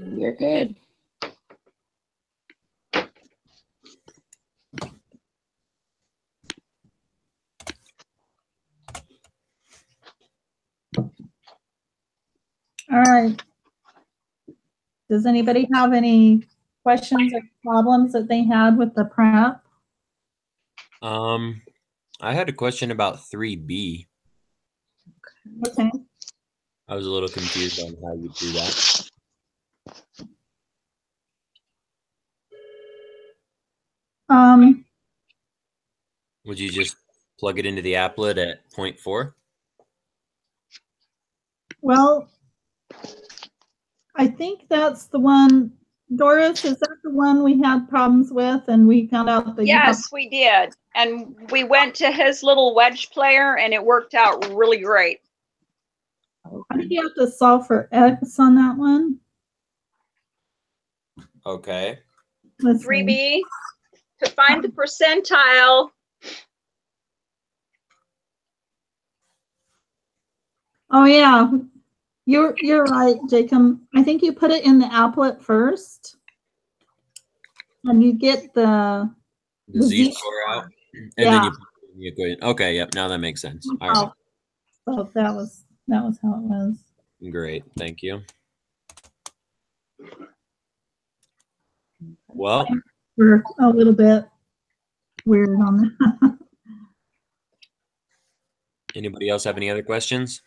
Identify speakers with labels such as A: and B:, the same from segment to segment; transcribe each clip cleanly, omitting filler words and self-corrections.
A: You're good.
B: All right. Does anybody have any questions or problems that they had with the prep?
C: I had a question about 3B.
B: Okay.
C: I was a little confused on how you do that. Would you just plug it into the applet at 0.4?
B: Well, I think that's the one. Doris, is that the one we had problems with and we found out that
D: Yes, we did. And we went to his little wedge player and it worked out really great.
B: I think you have to solve for X on that one.
C: Okay.
D: 3B, to find the percentile.
B: Oh yeah, you're right, Jacob. I think you put it in the applet first, and you get the
C: Z-score out, and then you put it in the equation. Okay, yep. Now that makes sense. All right.
B: So that was how it was.
C: Great, thank you. Well,
B: we're a little bit weird on that.
C: Anybody else have any other questions?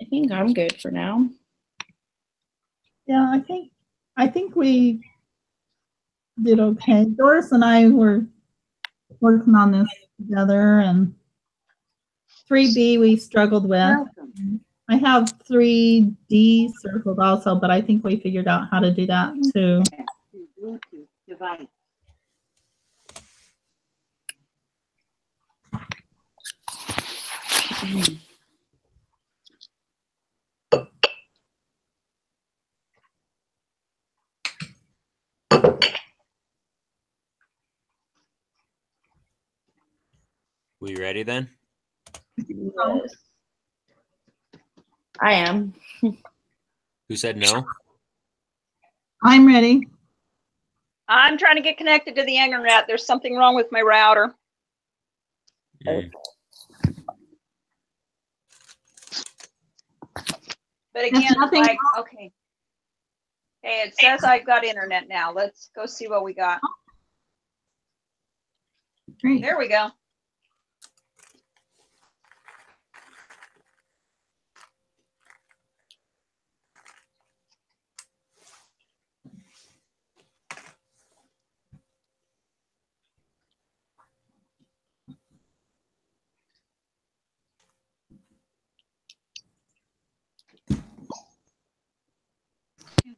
A: I think I'm good for now.
B: Yeah, I think we did okay. Doris and I were working on this together, and 3B we struggled with. I have 3D circled also, but I think we figured out how to do that too.
E: Bluetooth device.
C: We ready then?
A: Yes. I am.
C: Who said no?
B: I'm ready.
D: I'm trying to get connected to the internet. There's something wrong with my router.
C: Mm.
D: But again, like, okay. Hey, it says I've got internet now. Let's go see what we got.
B: Great.
D: There we go.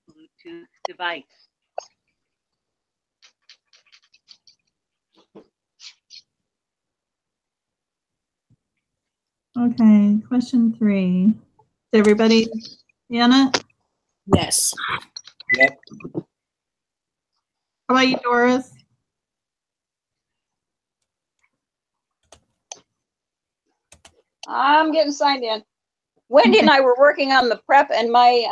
E: Bluetooth device.
B: Okay, question 3. Is everybody in it?
A: Yes.
C: Yep.
B: How about you, Doris?
D: I'm getting signed in. Wendy and I were working on the prep and my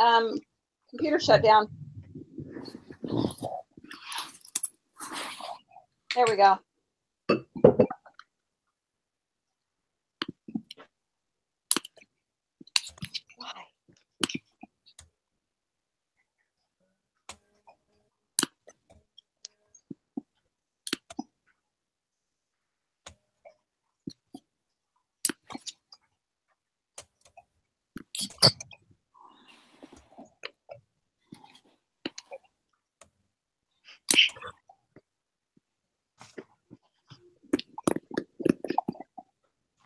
D: computer shut down. There we go.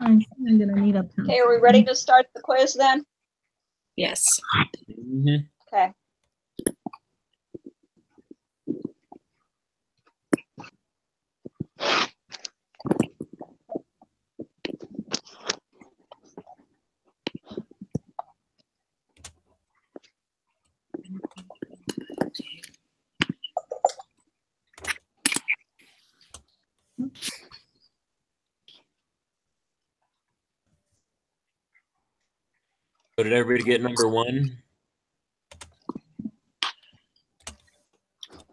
B: I'm gonna need a pencil.
D: Okay, are we ready to start the quiz then?
A: Yes.
C: Mm-hmm.
D: Okay.
C: So did everybody get number 1?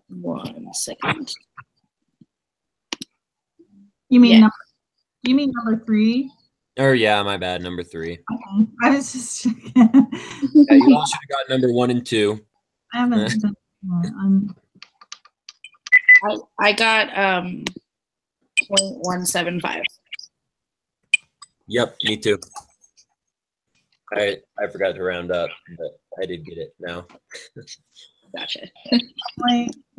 A: 1 second.
B: You mean
A: Yeah.
B: you mean number 3?
C: Or yeah, my bad, number 3.
B: Okay. I was just checking.
C: Yeah, you all should have got number 1 and 2.
B: I haven't done
A: I got 0.175.
C: Yep, me too. I forgot to round up, but I did get it now.
A: Gotcha.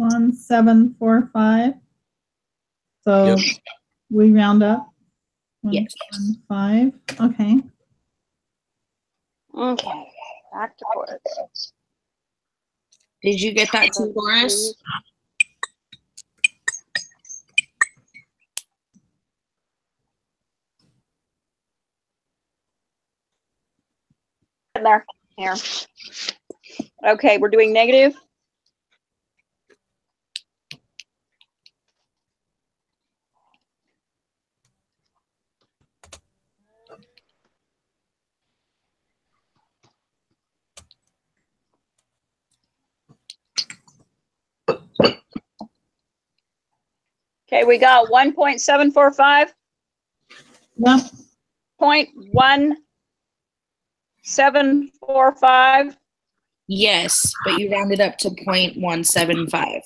B: 0.1745. So
C: Yep.
B: we round up.
A: Yes.
B: 1.5. Okay.
D: Okay, back to course.
A: Did you get that too, Doris?
D: There, here. Okay, we're doing negative. Okay, we got 1.745.
B: Yep.
D: 0.1745.
A: Yes, but you rounded up to 0.175.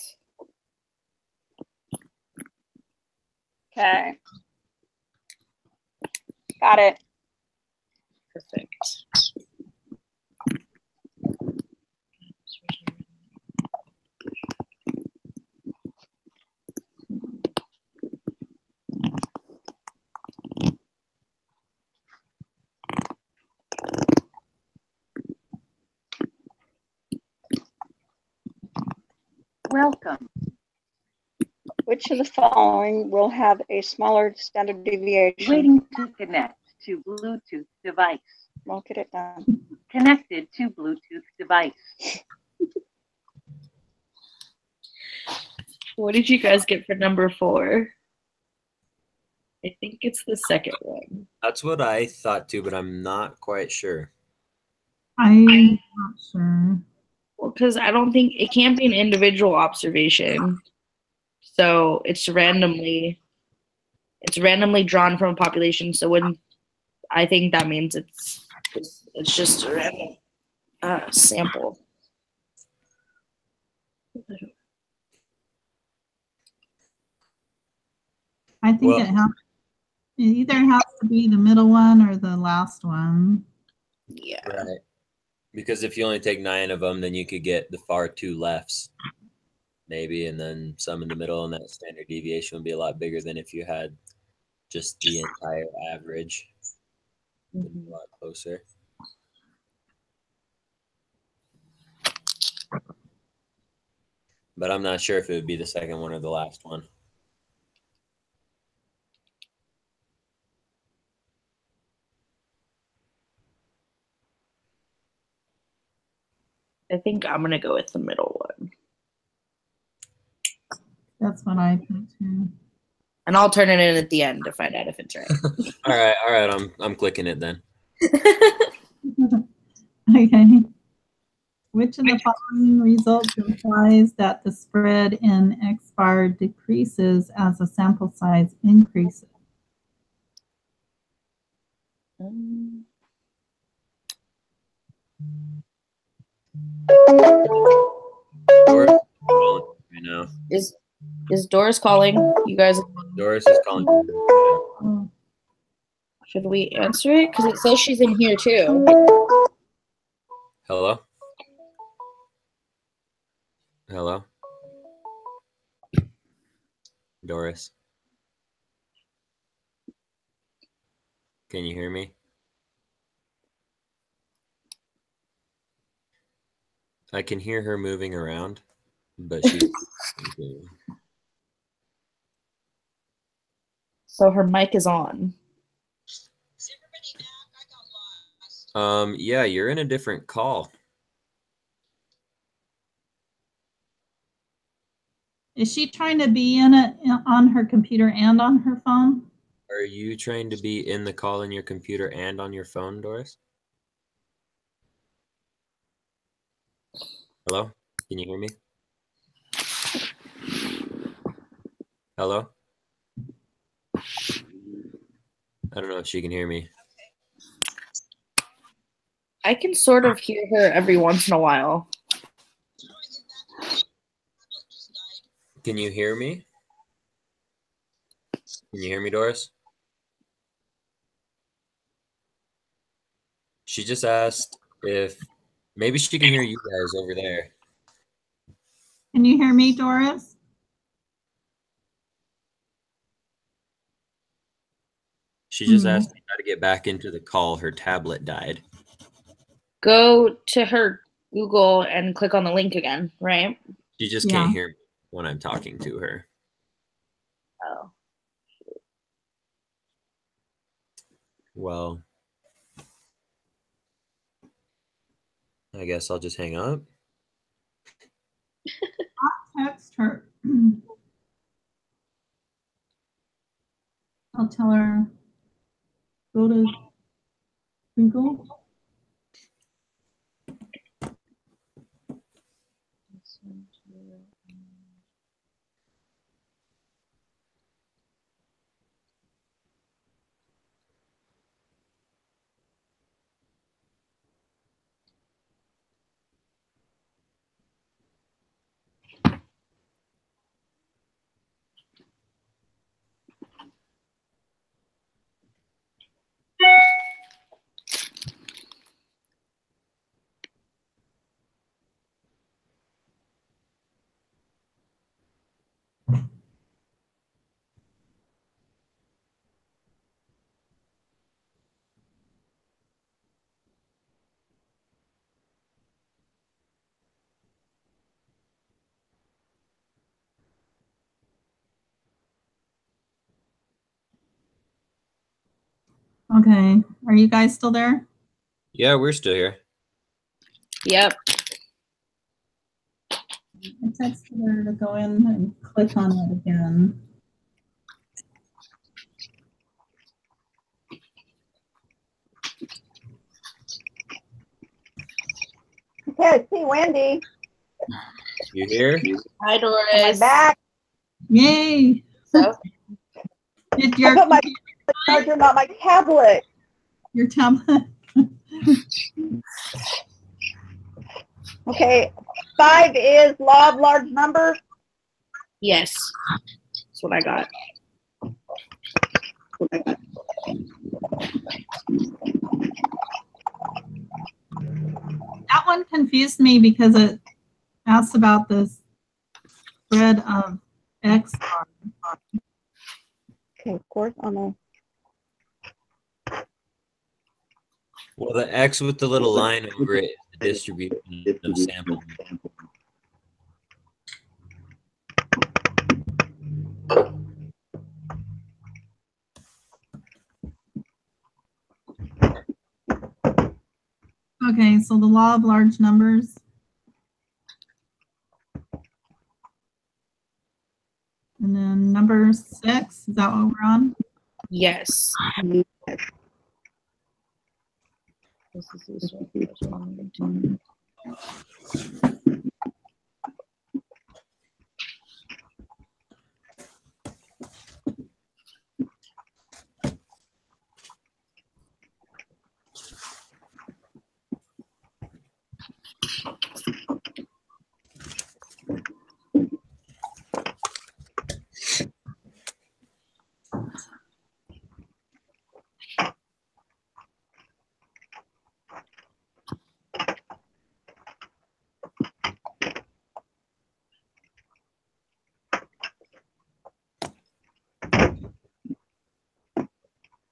D: Okay. Got it.
A: Perfect.
E: Welcome.
D: Which of the following will have a smaller standard deviation?
E: Waiting to connect to Bluetooth device.
D: We'll get it done.
E: Connected to Bluetooth device.
A: What did you guys get for number 4? I think it's the second one.
C: That's what I thought too, but I'm not quite sure.
B: I'm not sure.
A: Well, because I don't think it can't be an individual observation. So it's randomly drawn from a population. So when I think that means it's just a random sample.
B: I think it either has to be the middle one or the last one.
A: Yeah.
C: Right. Because if you only take 9 of them, then you could get the far 2 lefts, maybe, and then some in the middle, and that standard deviation would be a lot bigger than if you had just the entire average. It'd be a lot closer. But I'm not sure if it would be the second one or the last one.
A: I think I'm gonna go with the middle one.
B: That's what I think too.
A: And I'll turn it in at the end to find out if it's right.
C: All right. I'm clicking it then.
B: Okay. Which of the following results implies that the spread in X bar decreases as the sample size increases?
C: Doris is calling right now.
A: Is Doris calling? You guys,
C: Doris is calling.
A: should we answer it? Because it says she's in here too.
C: Hello? Hello? Doris? Can you hear me? I can hear her moving around, but she's
A: So her mic is on.
C: yeah, you're in a different call.
B: Is she trying to be in it on her computer and on her phone?
C: Are you trying to be in the call in your computer and on your phone, Doris? Hello? Can you hear me? Hello? I don't know if she can hear me.
A: I can sort of hear her every once in a while.
C: Can you hear me? Can you hear me, Doris? She just asked if maybe she can hear you guys over there.
B: Can you hear me, Doris?
C: She just asked me how to get back into the call. Her tablet died.
A: Go to her Google and click on the link again, right?
C: She just can't hear me when I'm talking to her.
A: Oh.
C: Well, I guess I'll just hang up.
B: I'll text her. I'll tell her, go to Google. Okay, are you guys still there?
C: Yeah, we're still here.
A: Yep.
B: I texted her to go in and click on it again.
D: Okay, I see Wendy.
C: You here?
A: Hi, Doris.
D: I'm back.
B: Yay!
A: So,
B: Did
D: I
B: your
D: put my charger on my tablet.
B: your tablet?
D: Okay, 5 is law of large numbers.
A: yes, that's what I got.
B: That one confused me because it asked about the spread of X.
D: Okay, of course, on a
C: Well, the X with the little line over it is the distribution of sample.
B: Okay, so the law of large numbers. And then number 6, is that what we're on?
A: Yes. This is one.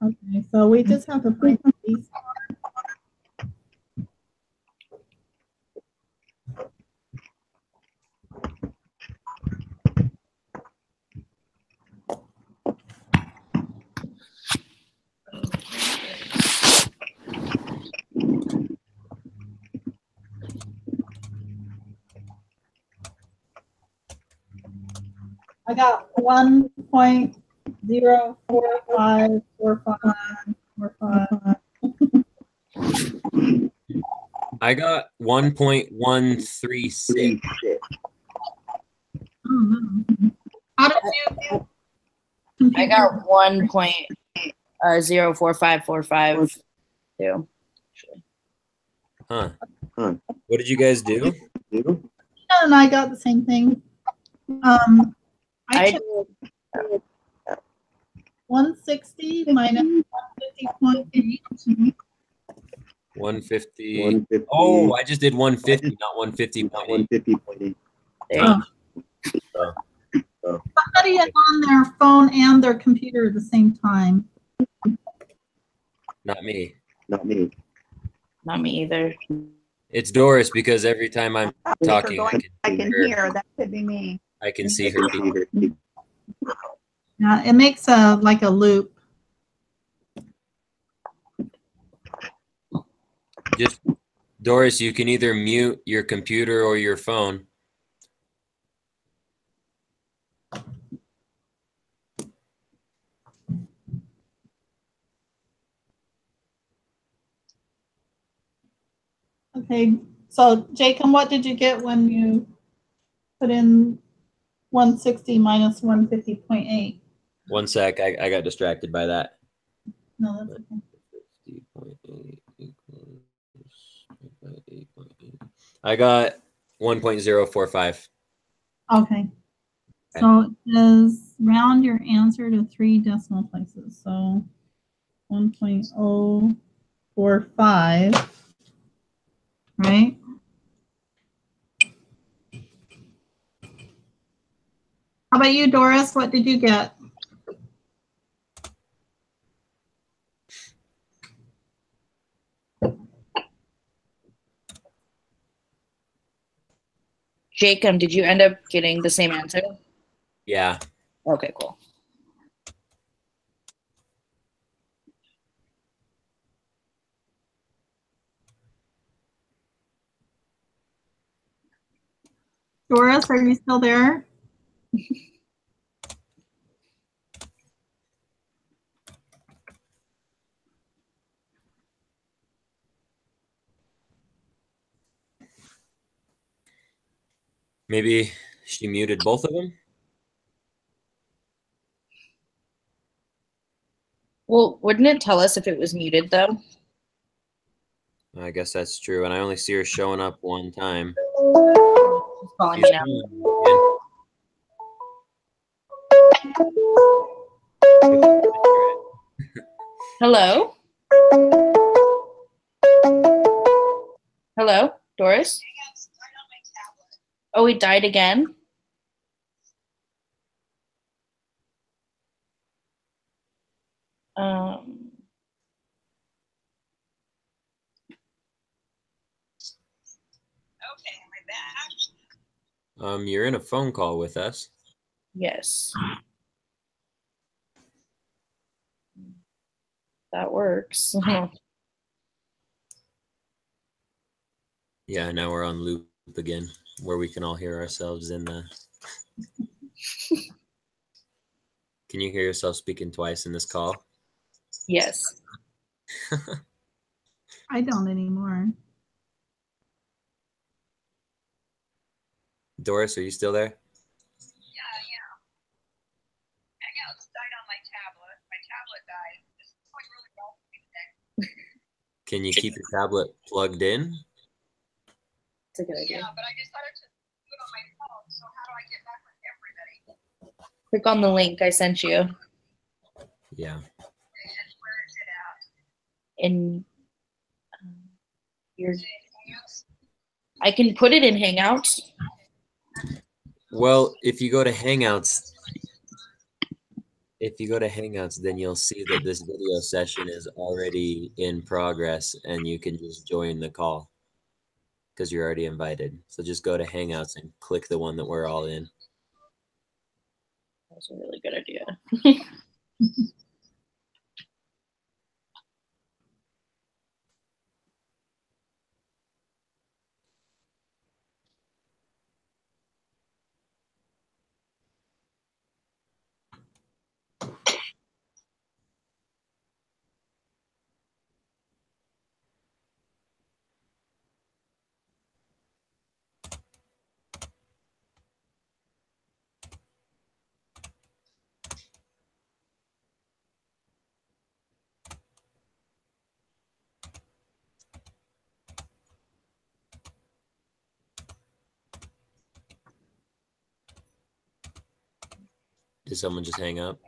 B: Okay, so we just have to find these. I got 1.0454545.
C: I got 1.136.
B: Oh, no. How did you?
A: I got 1.04545 too.
C: Huh. What did you guys do?
B: And I got the same thing. I
A: I
B: took 160 minus 150.8.
C: 150. Oh, I just did 150, not 150.8.
A: Dang.
B: Somebody is on their phone and their computer at the same time.
C: Not me.
A: Not me either.
C: It's Doris because every time I'm talking,
D: I can hear. That could be me.
C: I can see her.
B: Yeah, it makes a like a loop.
C: Just Doris, you can either mute your computer or your phone.
B: Okay, so Jacob, what did you get when you put in 160 minus 150.8?
C: One sec, I got distracted by that.
B: No, that's okay.
C: 50.8 equals 8.8. I got 1.045.
B: Okay. So it says round your answer to 3 decimal places. So 1.045, right? How about you, Doris? What did you get?
A: Jacob, did you end up getting the same answer?
C: Yeah.
A: Okay, cool.
B: Doris, are you still there?
C: Maybe she muted both of them?
A: Well, wouldn't it tell us if it was muted though?
C: I guess that's true. And I only see her showing up one time.
A: She's calling me now. Hello? Hello, Doris? Oh, it died again?
C: You're in a phone call with us.
A: Yes. That works.
C: Yeah, now we're on loop again, where we can all hear ourselves in the... Can you hear yourself speaking twice in this call?
A: Yes.
B: I don't anymore.
C: Doris, are you still there?
D: Yeah. Hangouts died on my tablet. My tablet died. This is going really well for me today.
C: Can you keep your tablet plugged in?
A: It's a good idea.
D: Yeah, but I decided to do it on my phone. So how do I get back with everybody?
A: Click on the link I sent you.
C: Yeah.
D: And where is it at?
A: In your,
D: Is it in Hangouts?
A: I can put it in Hangouts.
C: Well, if you go to Hangouts, then you'll see that this video session is already in progress and you can just join the call because you're already invited. So just go to Hangouts and click the one that we're all in.
A: That's a really good idea.
C: Did someone just hang up?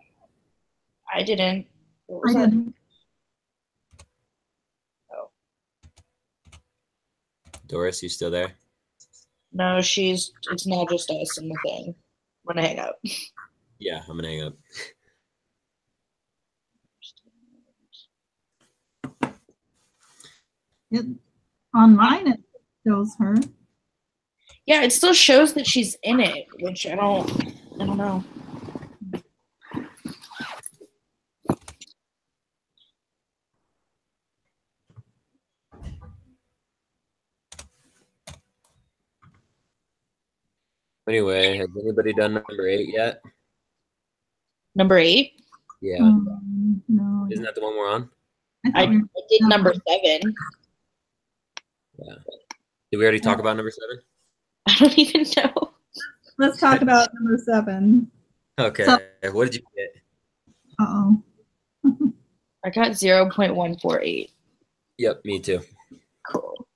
A: I didn't. What was
B: I
A: that?
B: didn't.
C: Doris, you still there?
A: No, it's not just us in the thing. I'm gonna hang up.
C: Yeah, I'm gonna hang up.
B: On mine, it shows her.
A: Yeah, it still shows that she's in it, which I don't know.
C: Anyway, has anybody done number 8 yet?
A: Number 8.
C: Yeah.
B: No.
C: Isn't that the one we're on?
A: I
B: thought
A: did number 7.
C: Yeah. Did we already talk about number 7?
A: I don't even know.
B: Let's talk about number 7.
C: Okay.
B: So-
C: What did you get?
B: Uh-oh.
A: I got 0.148.
C: Yep, me too.
A: Cool.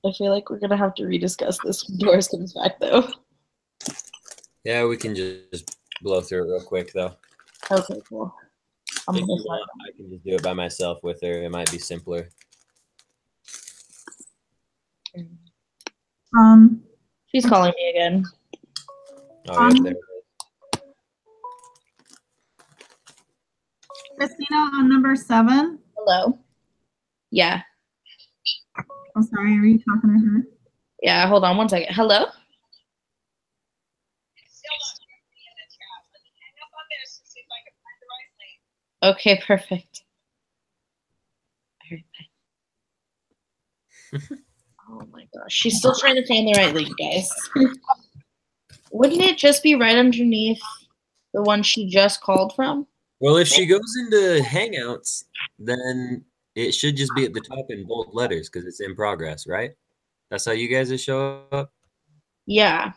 A: I feel like we're gonna have to rediscuss this when Doris comes back, though.
C: Yeah, we can just blow through it real quick, though.
A: Okay, cool. I'm
C: If
A: gonna
C: you want, I can just do it by myself with her. It might be simpler.
A: She's calling me again.
C: Oh, yeah, there it is.
B: Christina, on number 7.
A: Hello. Yeah.
B: I'm sorry, are you talking to her?
A: Yeah. Hold on one second. Hello. Okay, perfect. Oh my gosh, she's still trying to find the right link, guys. Wouldn't it just be right underneath the one she just called from?
C: Well, if she goes into Hangouts, then it should just be at the top in bold letters because it's in progress, right? That's how you guys show up?
A: Yeah.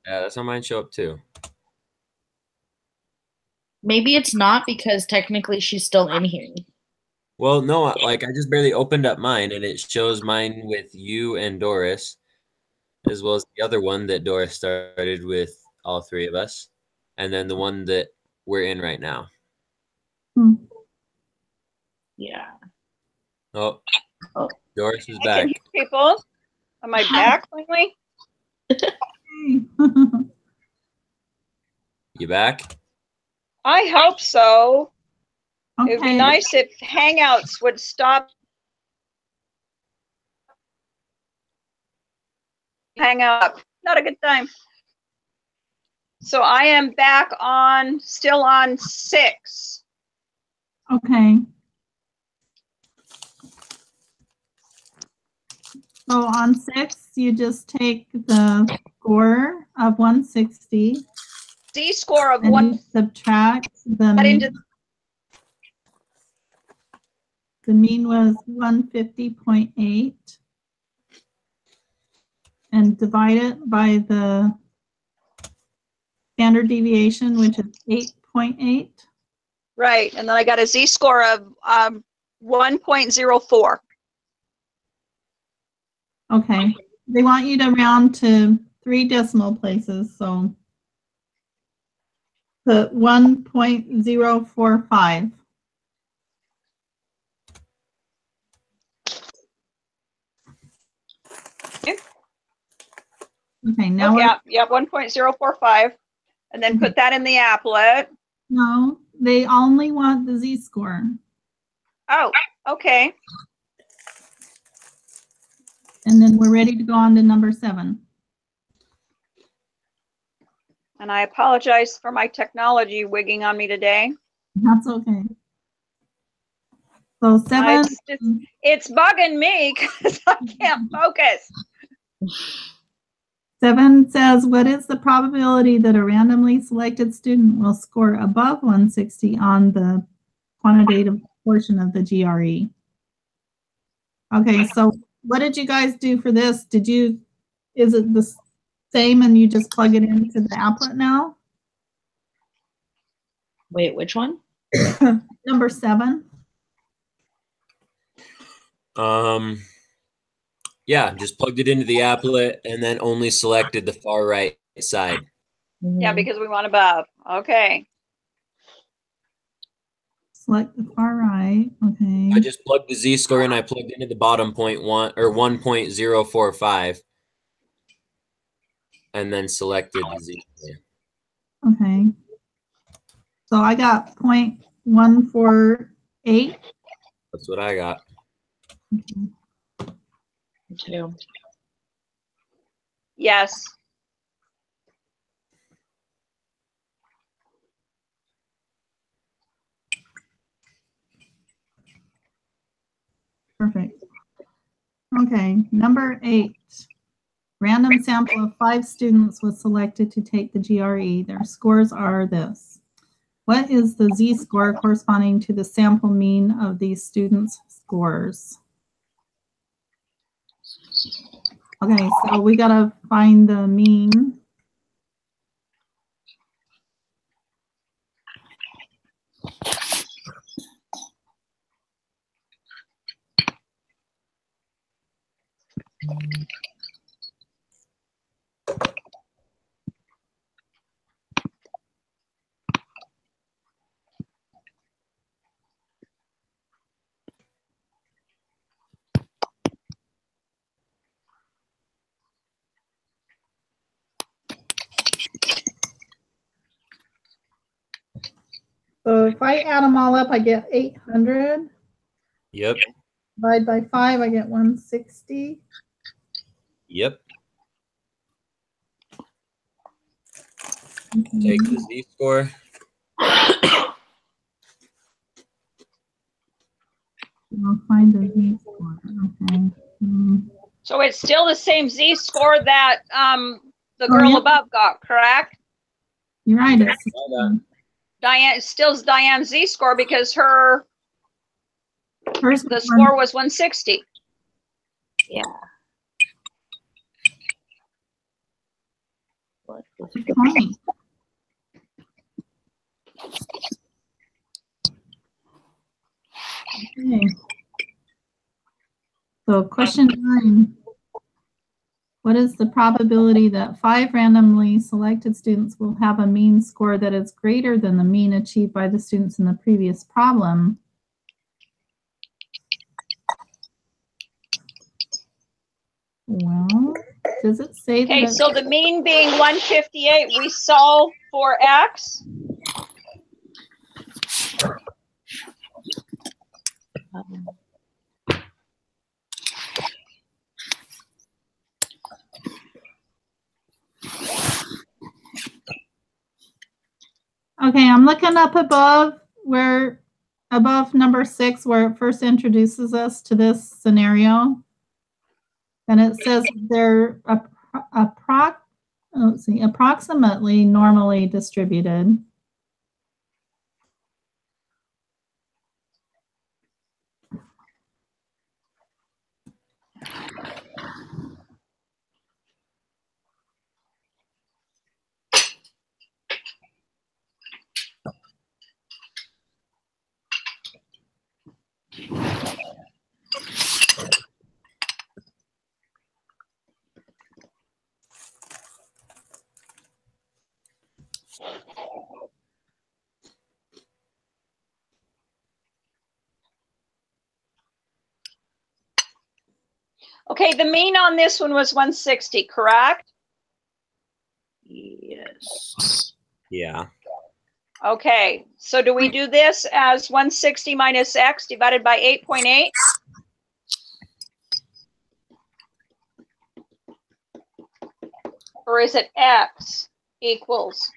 C: Yeah, that's how mine show up too.
A: Maybe it's not because technically she's still in here.
C: Well, no, like I just barely opened up mine and it shows mine with you and Doris, as well as the other one that Doris started with all 3 of us, and then the one that we're in right now.
A: Yeah.
C: Oh,
A: Oh.
C: Doris is
D: I
C: back.
D: can hear people. Am I back finally?
C: You back?
D: I hope so. It would be
B: Okay.
D: nice if Hangouts would stop. Hang up. Not a good time. So I am back on, still on 6.
B: Okay. So on 6, you just take the score of 160
D: Z-score of
B: and
D: 1.
B: you subtract the
D: Got
B: mean.
D: into
B: The mean was 150.8 and divide it by the standard deviation, which is 8.8.
D: right, and then I got a Z-score of 1.04.
B: Okay. They want you to round to 3 decimal places, so the 1.045. Okay, now
D: Oh,
B: we're,
D: yeah, 1.045, and then put that in the applet.
B: no, they only want the Z-score.
D: Oh, okay.
B: And then we're ready to go on to number 7.
D: And I apologize for my technology wigging on me today.
B: That's okay. So 7,
D: It's bugging me because I can't focus.
B: 7 says, what is the probability that a randomly selected student will score above 160 on the quantitative portion of the GRE? Okay, so what did you guys do for this? Is it the same and you just plug it into the applet now?
A: Wait, which one?
B: Number 7.
C: Yeah, just plugged it into the applet and then only selected the far right side.
D: Yeah, because we want above. Okay.
B: Select the far right. Okay.
C: I just plugged the z-score in. I plugged into the bottom 0.1 or 1.045, and then selected the z-score.
B: Okay. So I got 0.148.
C: That's what I got.
B: Okay.
A: Too.
D: Yes.
B: Perfect. Okay, number 8. Random sample of 5 students was selected to take the GRE. Their scores are this. What is the z-score corresponding to the sample mean of these students' scores? Okay, so we gotta find the mean. So if I add them all up, I get 800.
C: Yep.
B: Divide by 5, I get 160.
C: Yep. Take the z-score.
B: I'll find the z-score. Okay.
D: So it's still the same z-score that the girl
B: yeah.
D: above got, correct?
B: You're right. It's
D: Diane, still's Diane's z-score because the score was 160.
A: Yeah.
B: Good point. Okay. So question 9. What is the probability that 5 randomly selected students will have a mean score that is greater than the mean achieved by the students in the previous problem? Well, does it say that?
D: Okay, so the mean being 158, we solve for x.
B: Okay, I'm looking up above number 6, where it first introduces us to this scenario. And it says they're approximately normally distributed.
D: Okay, the mean on this one was 160, correct?
A: Yes.
C: Yeah.
D: Okay, so do we do this as 160 minus x divided by 8.8? Or is it x equals?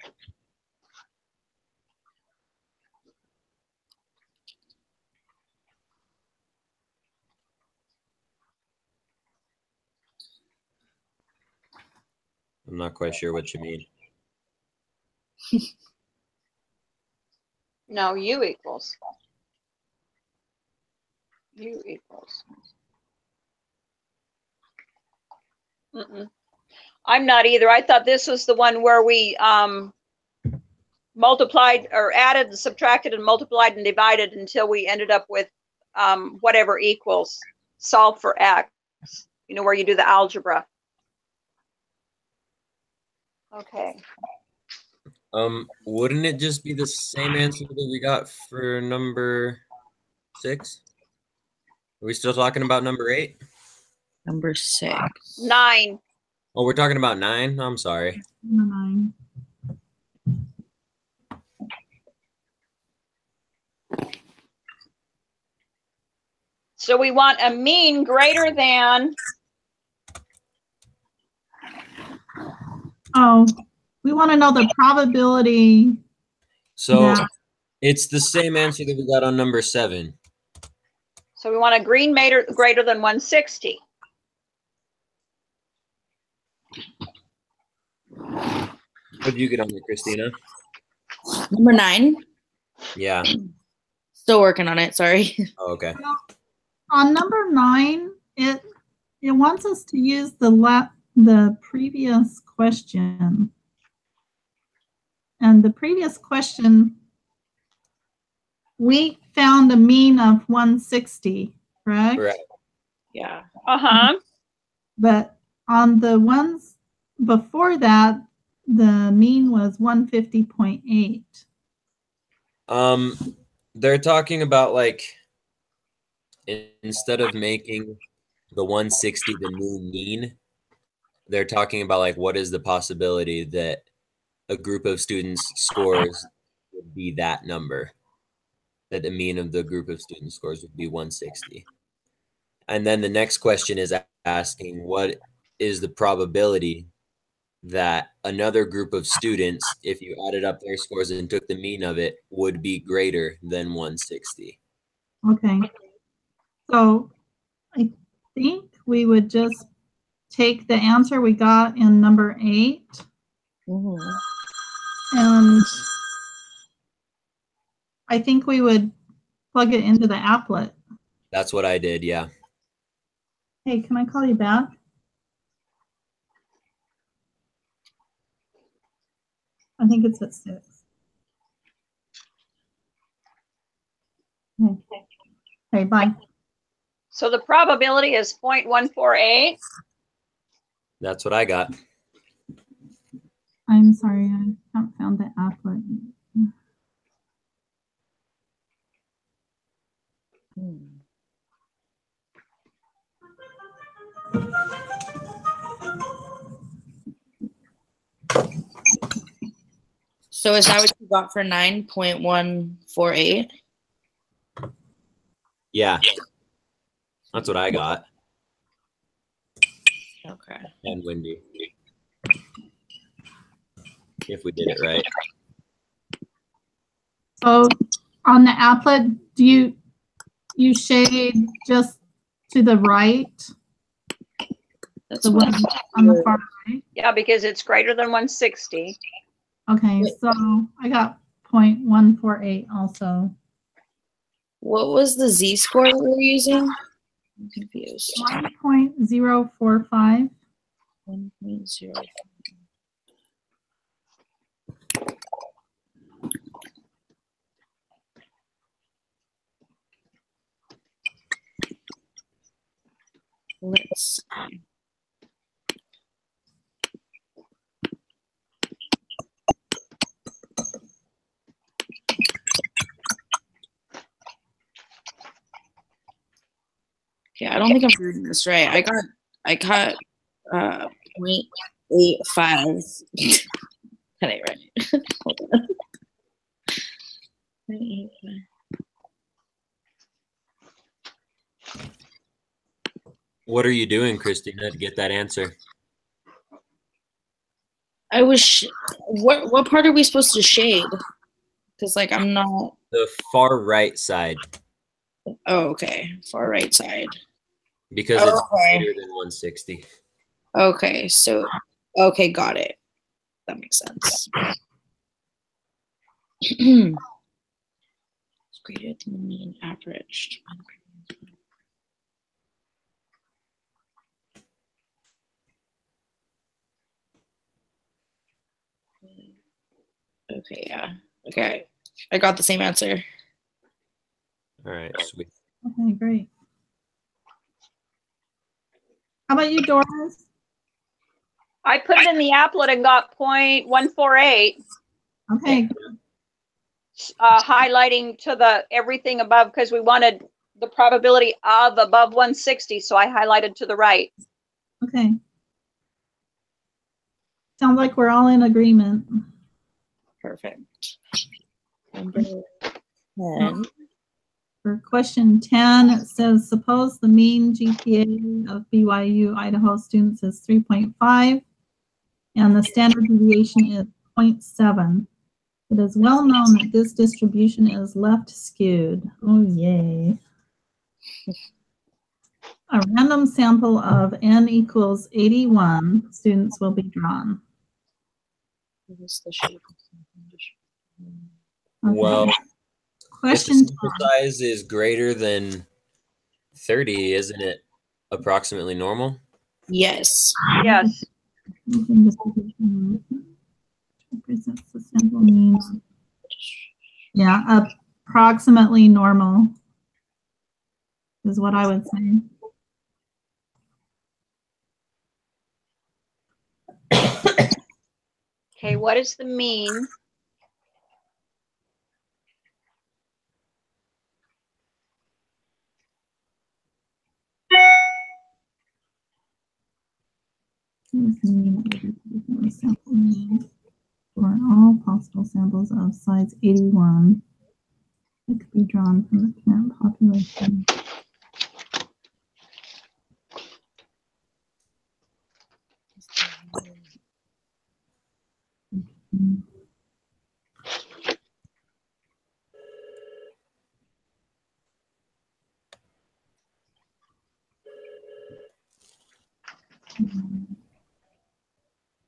C: I'm not quite sure what you mean.
D: No, u equals. U equals. I'm not either. I thought this was the one where we multiplied or added and subtracted and multiplied and divided until we ended up with whatever equals. Solve for x. You know, where you do the algebra. Okay.
C: Wouldn't it just be the same answer that we got for number 6? Are we still talking about number 8?
A: Number 6.
D: 9.
C: Oh, we're talking about 9? I'm sorry.
B: Number 9.
D: So we want a mean greater than,
B: Oh, we want to know the probability.
C: So
B: Yeah.
C: it's the same answer that we got on number 7.
D: so we want a green greater than 160.
C: What did you get on there, Christina?
A: Number 9.
C: Yeah.
A: Still working on it. Sorry.
C: Oh, okay.
B: On number 9, it wants us to use the previous question. And the previous question, we found a mean of 160, correct?
C: Correct.
A: Yeah.
D: Uh-huh.
B: But on the ones before that, the mean was 150.8.
C: They're talking about like instead of making the 160 the new mean, they're talking about like what is the possibility that a group of students scores would be that number, that the mean of the group of student scores would be 160. And then the next question is asking what is the probability that another group of students, if you added up their scores and took the mean of it, would be greater than 160.
B: Okay. So I think we would just take the answer we got in number 8
A: Mhm.
B: and I think we would plug it into the applet.
C: That's what I did, yeah.
B: Hey, can I call you back? I think it's at 6. Okay, bye.
D: So the probability is 0.148.
C: That's what I got.
B: I'm sorry, I haven't found the applet.
A: So is that what you got for 9.148?
C: Yeah. That's what I got.
A: Okay.
C: And Wendy. If we did it right.
B: So on the applet, do you shade just to the right?
A: That's
B: The
A: what
B: one on the far right?
D: Yeah, because it's greater than 160.
B: Okay, so I got 0.148 also.
A: What was the Z-score that we were using? I'm confused.
B: 1.045.
A: 1.0. Let's see. Okay, I don't think I'm reading this right. I got 0.85. That ain't right. Hold on. 0.85.
C: What are you doing, Christina, to get that answer?
A: I was what part are we supposed to shade? Because like I'm not.
C: The far right side.
A: Oh, okay. Far right side.
C: Because it's
A: Okay.
C: greater than 160.
A: Okay, so okay, got it. That makes sense. It's greater than the mean averaged. Okay, yeah. Okay. I got the same answer.
C: All right, sweet.
B: Okay, great. How about you, Doris?
D: I put it in the applet and got 0.148.
B: Okay.
D: Highlighting to the everything above because we wanted the probability of above 160. So I highlighted to the right.
B: Okay. Sounds like we're all in agreement.
A: Perfect. Number 10.
B: For question 10, it says, suppose the mean GPA of BYU Idaho students is 3.5 and the standard deviation is 0.7. It is well known that this distribution is left skewed. Oh, yay. A random sample of n equals 81 students will be drawn.
A: What is the shape?
B: Okay.
C: Well, if
B: Question
C: the sample size is greater than 30, isn't it approximately normal?
A: Yes.
D: Yes.
B: Represents the sample mean. Yeah, approximately normal is what I would say.
D: Okay, what is the mean?
B: Here's the mean of the sample mean for all possible samples of size 81 that could be drawn from the parent population.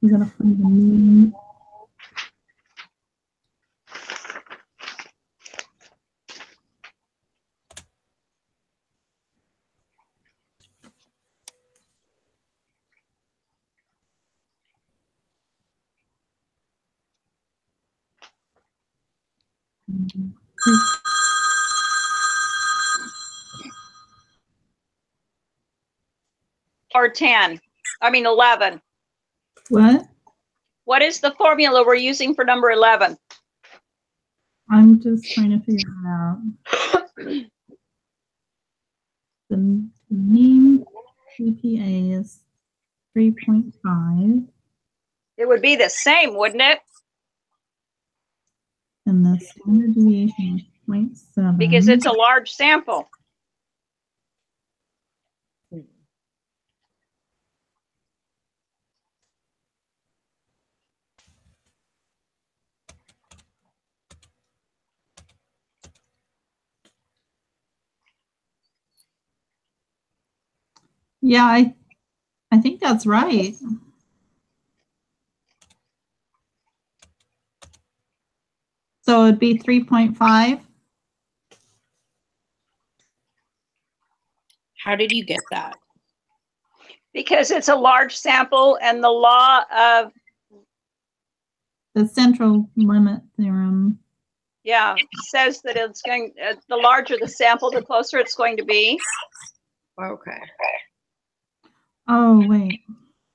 B: You gotta find the mean.
D: Or 10. I mean 11.
B: What?
D: What is the formula we're using for number 11?
B: I'm just trying to figure it out. The mean GPA is 3.5
D: It would be the same, wouldn't it?
B: and the standard deviation is 0.7.
D: Because it's a large sample.
B: Yeah, I think that's right. So it'd be 3.5.
A: How did you get that?
D: Because it's a large sample and the law of,
B: The central limit theorem.
D: yeah, says that it's going, the larger the sample, the closer it's going to be.
A: Okay.
B: Oh, wait.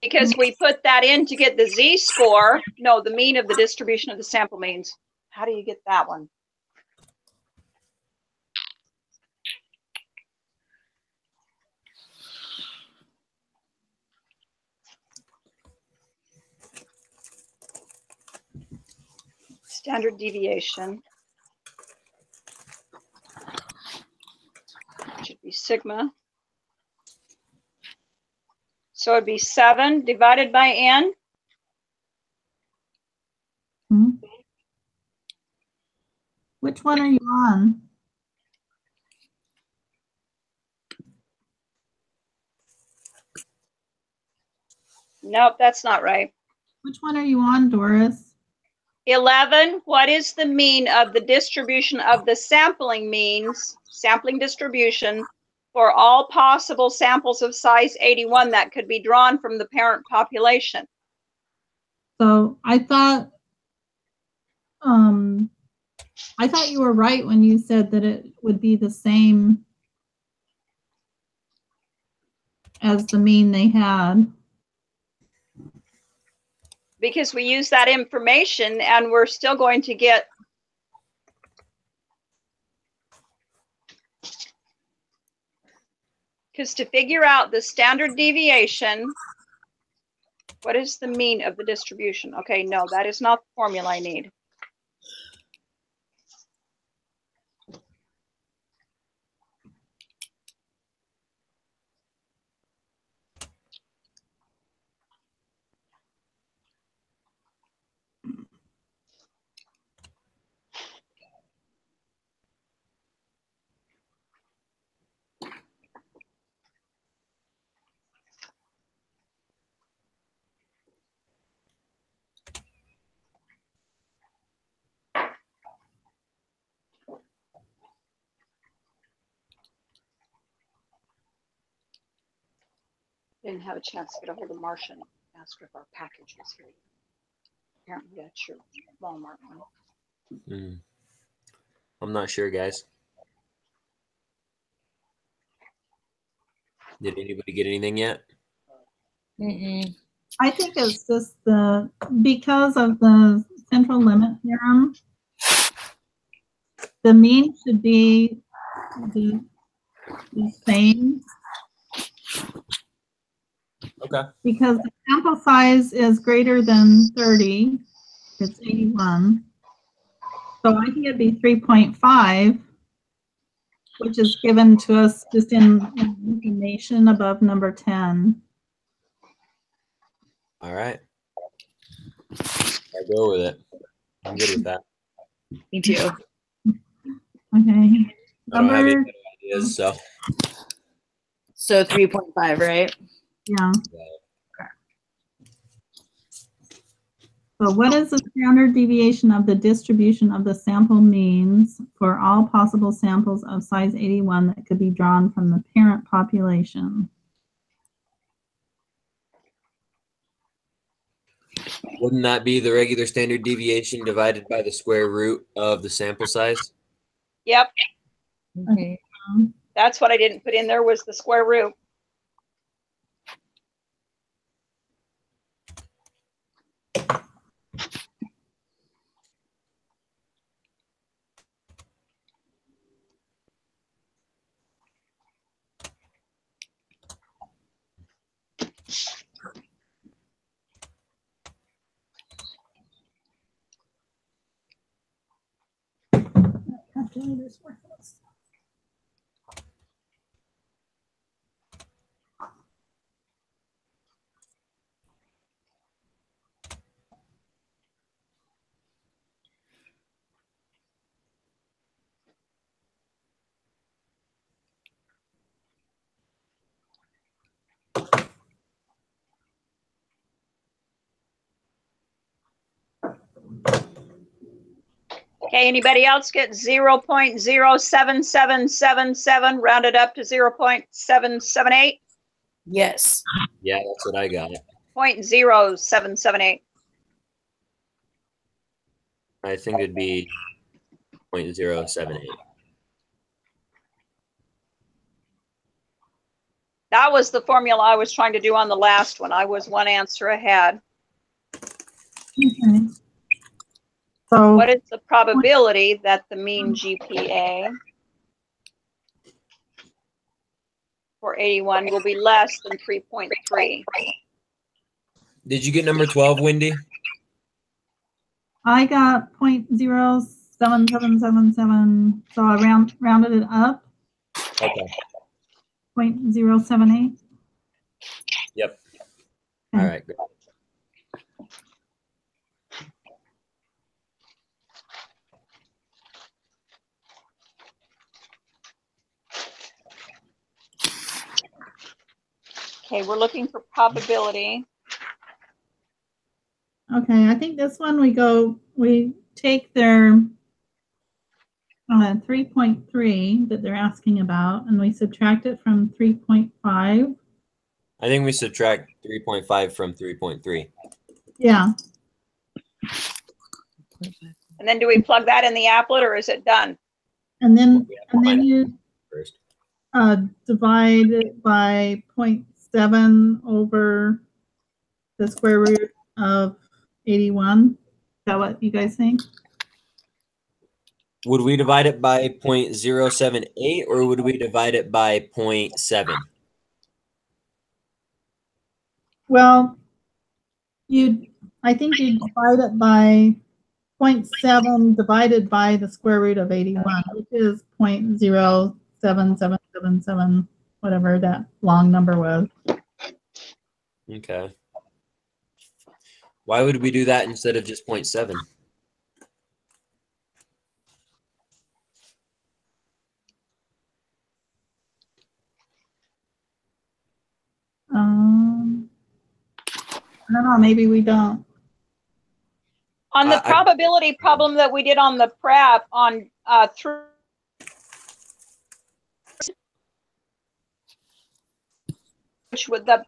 D: Because we put that in to get the z-score. No, the mean of the distribution of the sample means. How do you get that one? Standard deviation. Should be sigma. So it'd be 7 divided by n.
B: Hmm. Which one are you on?
D: Nope, that's not right.
B: Which one are you on, Doris?
D: 11, what is the mean of the distribution of the sampling means, sampling distribution, for all possible samples of size 81 that could be drawn from the parent population?
B: So I thought you were right when you said that it would be the same as the mean they had.
D: because we use that information and we're still going to get because to figure out the standard deviation, what is the mean of the distribution? Okay, no, that is not the formula I need. Didn't have a chance to get a hold of Marcia and ask her if our package was here. Apparently that's your Walmart one.
C: I'm not sure, guys. Did anybody get anything yet?
B: I think it's just because of the central limit theorem, the mean should be the same.
C: Okay.
B: Because the sample size is greater than 30, it's 81. So I think it'd be 3.5, which is given to us just in information above number 10.
C: All right. I'll go with it. I'm good with that.
A: Me too.
B: Okay.
C: I don't have any better ideas, so.
A: So 3.5, right?
B: Yeah. So what is the standard deviation of the distribution of the sample means for all possible samples of size 81 that could be drawn from the parent population?
C: Wouldn't that be the regular standard deviation divided by the square root of the sample size?
D: Yep,
A: Okay.
D: that's what I didn't put in there was the square root.
B: Calculator's worthless.
D: Okay, anybody else get 0.07777 rounded up to 0.778?
A: Yes.
C: Yeah, that's what I got.
D: 0.0778.
C: I think it'd be 0.078.
D: That was the formula I was trying to do on the last one. I was one answer ahead.
B: Okay. So
D: What is the probability that the mean GPA for 81 will be less than 3.3?
C: Did you get number 12, Wendy?
B: I got 0.07777, so I rounded it up.
C: Okay.
B: 0.078.
C: Yep. All right. Good.
D: Okay, we're looking for probability.
B: Okay, I think this one we take their 3.3 that they're asking about, and we subtract it from 3.5.
C: I think we subtract 3.5 from 3.3.
B: Yeah.
D: And then do we plug that in the applet or is it done?
B: And then
C: find
B: you
C: first.
B: divide it by 0.7 over the square root of 81. Is that what you guys think?
C: Would we divide it by 0.078 or would we divide it by 0.7?
B: Well, I think you divide it by 0.7 divided by the square root of 81, which is 0.07777, whatever that long number was.
C: Okay. Why would we do that instead of just 0.7?
B: I don't know, maybe we don't.
D: On the probability problem that we did on the prep on through which with the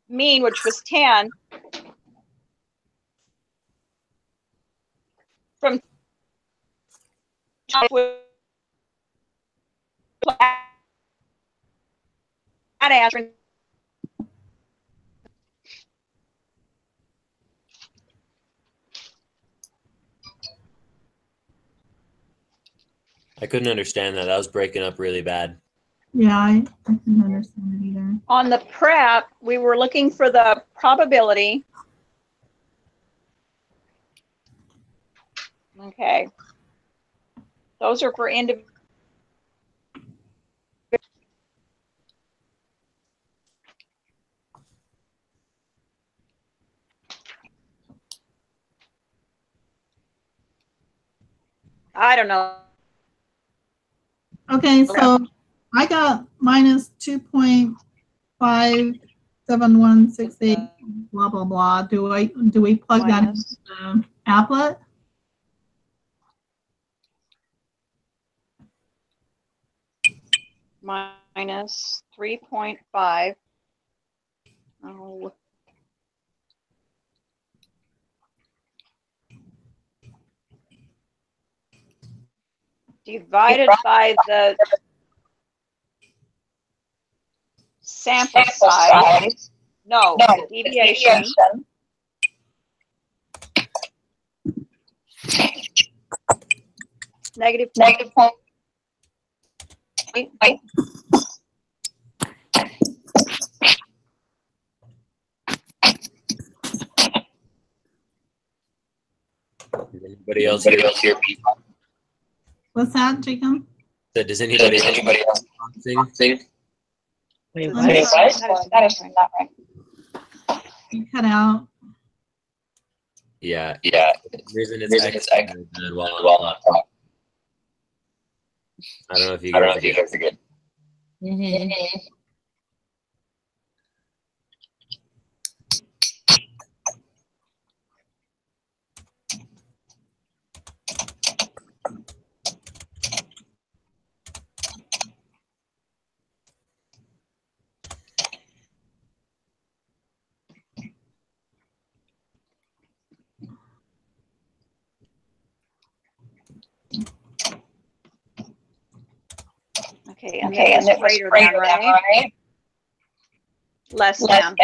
D: mean, which was 10, from answering.
C: I couldn't understand that. That was breaking up really bad.
B: Yeah, I couldn't understand it either.
D: On the prep, we were looking for the probability. Okay. Those are for individual. I don't know.
B: Okay, so I got minus 2.57168, blah, blah, blah. Do we plug that into the applet?
D: Minus 3.5. Oh. Divided by the sample size. No, the deviation. Negative point.
C: Anybody else here?
B: What's that, Jacob?
C: Does anybody else think?
A: Wait,
B: what?
D: That is not right.
B: You cut out.
C: Yeah. The reason it's X while on top. I don't know if you guys are good.
A: Mm-hmm.
D: Okay, and it was greater than, right? Less than.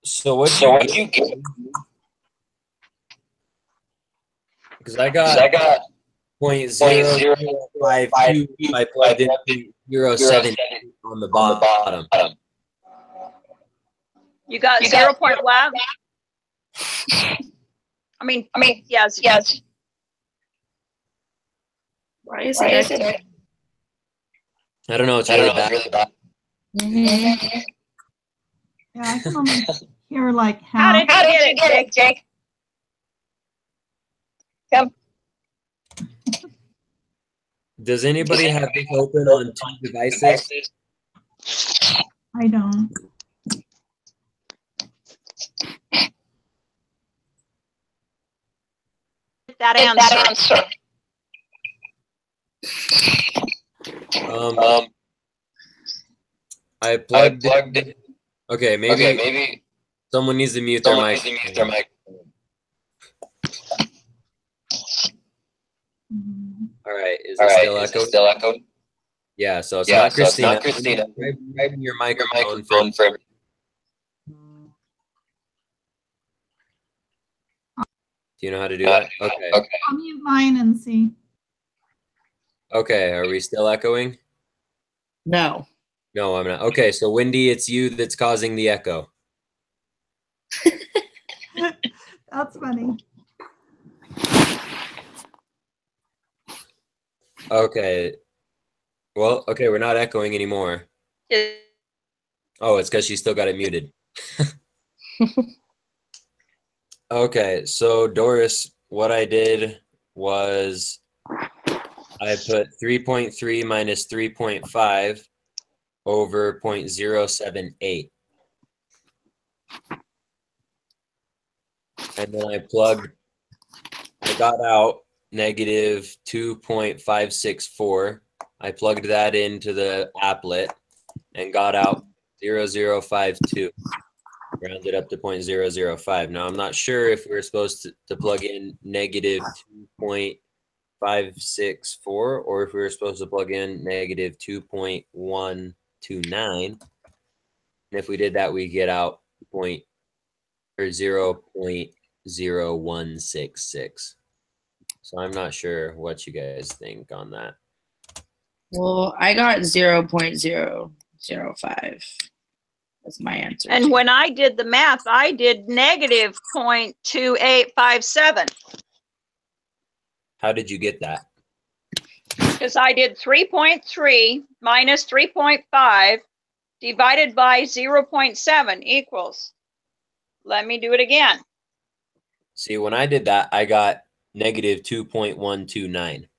C: So what you get? Because I got 0.0052. I plugged in 0.07 on the bottom.
D: You got 0. What? I mean, yes.
A: Why is it?
C: I don't know. It's really bad.
A: Mm-hmm.
B: Yeah, I can only hear like
D: How
B: half.
D: did you get it, Jake? Come.
C: Does anybody have this open on two devices?
B: I don't.
D: that answer?
C: I plugged it. Okay, maybe someone needs to mute their mic. All right, is it still echoing? Yeah, so it's not Christina. Grab your microphone for. Do you know how to do that? Okay.
B: I'll mute mine and see.
C: Okay, are we still echoing?
A: No.
C: No, I'm not. Okay, so Wendy, it's you that's causing the echo.
B: That's funny.
C: Okay. Well, okay, we're not echoing anymore. Oh, it's because she still got it muted. Okay, so Doris, what I did was I put 3.3 minus 3.5 over 0.078. And then I got out negative 2.564. I plugged that into the applet and got out 0.052. Rounded up to 0.005. Now, I'm not sure if we're supposed to plug in negative 2.564 or if we were supposed to plug in negative 2.129. And if we did that, we get out 0.0166. So I'm not sure what you guys think on that.
A: Well, I got 0.005. That's my answer.
D: And when I did the math, I did negative 0.2857.
C: How did you get that?
D: Because I did 3.3 minus 3.5 divided by 0.7 equals. Let me do it again.
C: See, when I did that, I got negative 2.129.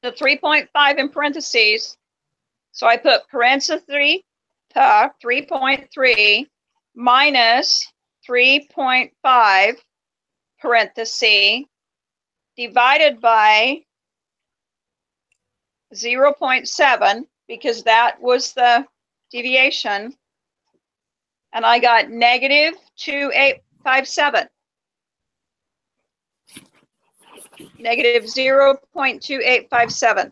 D: The 3.5 in parentheses. So I put parentheses 3.3 minus 3.5 parenthesis divided by 0.7 because that was the deviation. And I got negative 2857. Negative 0.2857.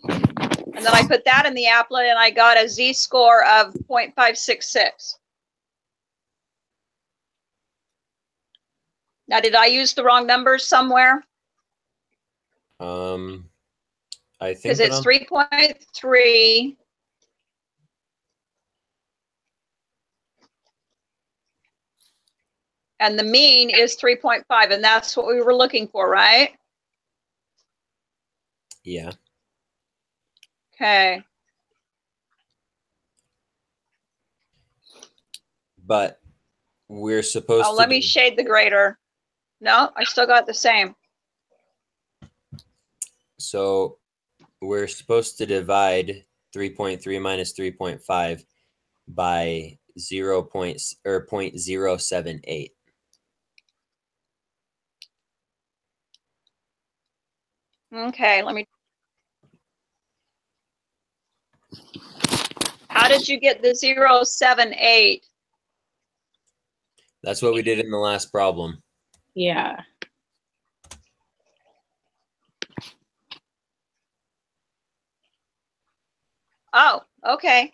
D: And then I put that in the applet and I got a z-score of 0.566. Now, did I use the wrong numbers somewhere?
C: I think
D: because it's 3.3. And the mean is 3.5, and that's what we were looking for, right?
C: Yeah.
D: Okay.
C: But we're supposed to.
D: Oh, let me shade the grader. No, I still got the same.
C: So we're supposed to divide 3.3 minus 3.5 by 0.078.
D: Okay, let me. How did you get the 0.78?
C: That's what we did in the last problem.
A: Yeah.
D: Oh, okay.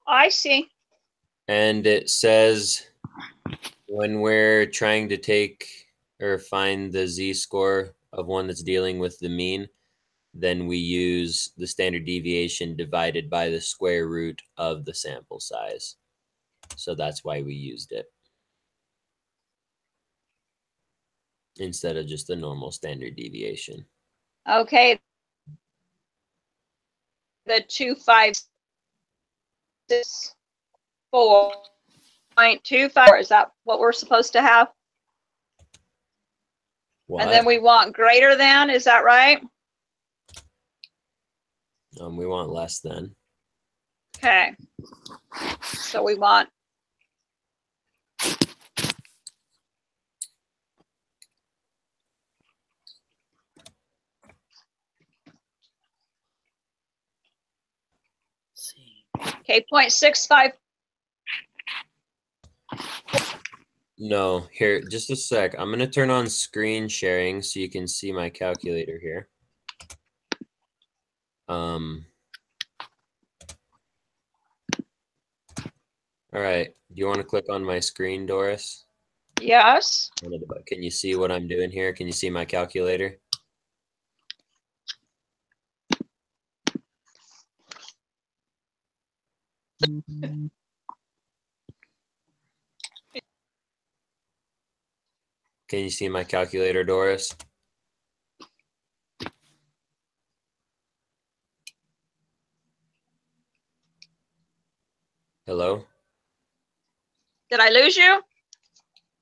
D: I see.
C: And it says when we're trying to take or find the z-score of one that's dealing with the mean, then we use the standard deviation divided by the square root of the sample size. So that's why we used it instead of just the normal standard deviation.
D: Okay. The 254.25, is that what we're supposed to have?
C: What?
D: And then we want greater than, is that right?
C: We want less than.
D: Okay. So we want Okay, 0.65.
C: No, here, just a sec. I'm going to turn on screen sharing so you can see my calculator here. All right. Do you want to click on my screen, Doris?
D: Yes.
C: Can you see what I'm doing here? Can you see my calculator? Can you see my calculator, Doris? Hello?
D: Did I lose you?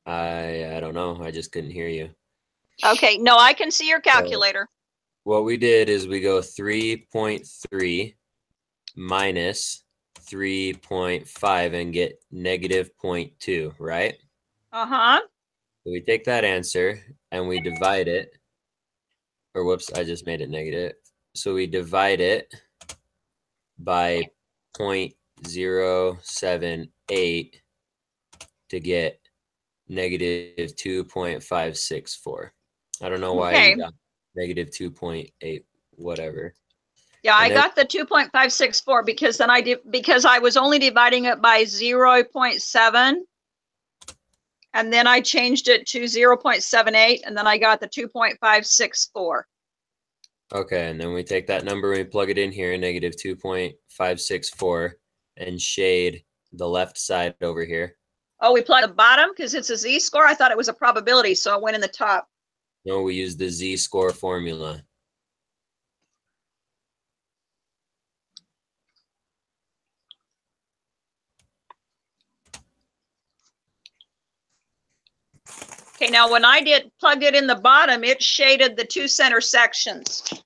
C: I don't know. I just couldn't hear you.
D: Okay, no, I can see your calculator.
C: What we did is we go 3.3 minus 3.5 and get negative 0.2, right?
D: Uh-huh.
C: So we take that answer and we divide it, or whoops, I just made it negative. So we divide it by 0.078 to get negative 2.564. I don't know why you got negative 2.8, whatever.
D: Yeah, I got the 2.564 because then because I was only dividing it by 0.7. And then I changed it to 0.78, and then I got the 2.564.
C: Okay, and then we take that number and we plug it in here, negative 2.564, and shade the left side over here.
D: Oh, we plug the bottom because it's a z-score? I thought it was a probability, so it went in the top.
C: No, we use the z-score formula.
D: Okay, now when I plugged it in the bottom, it shaded the two center sections.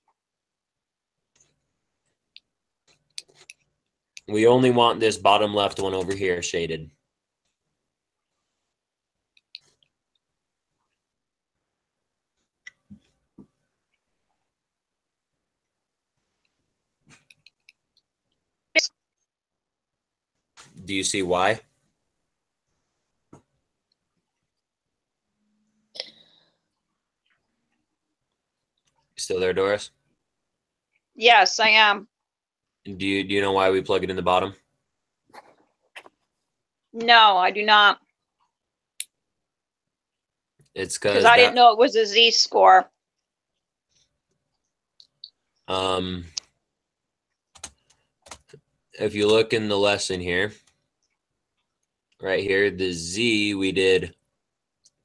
C: We only want this bottom left one over here shaded. Do you see why? Still there, Doris?
D: Yes, I am.
C: Do you know why we plug it in the bottom?
D: No, I do not.
C: It's
D: because I didn't know it was a z-score.
C: If you look in the lesson here, right here, the z, we did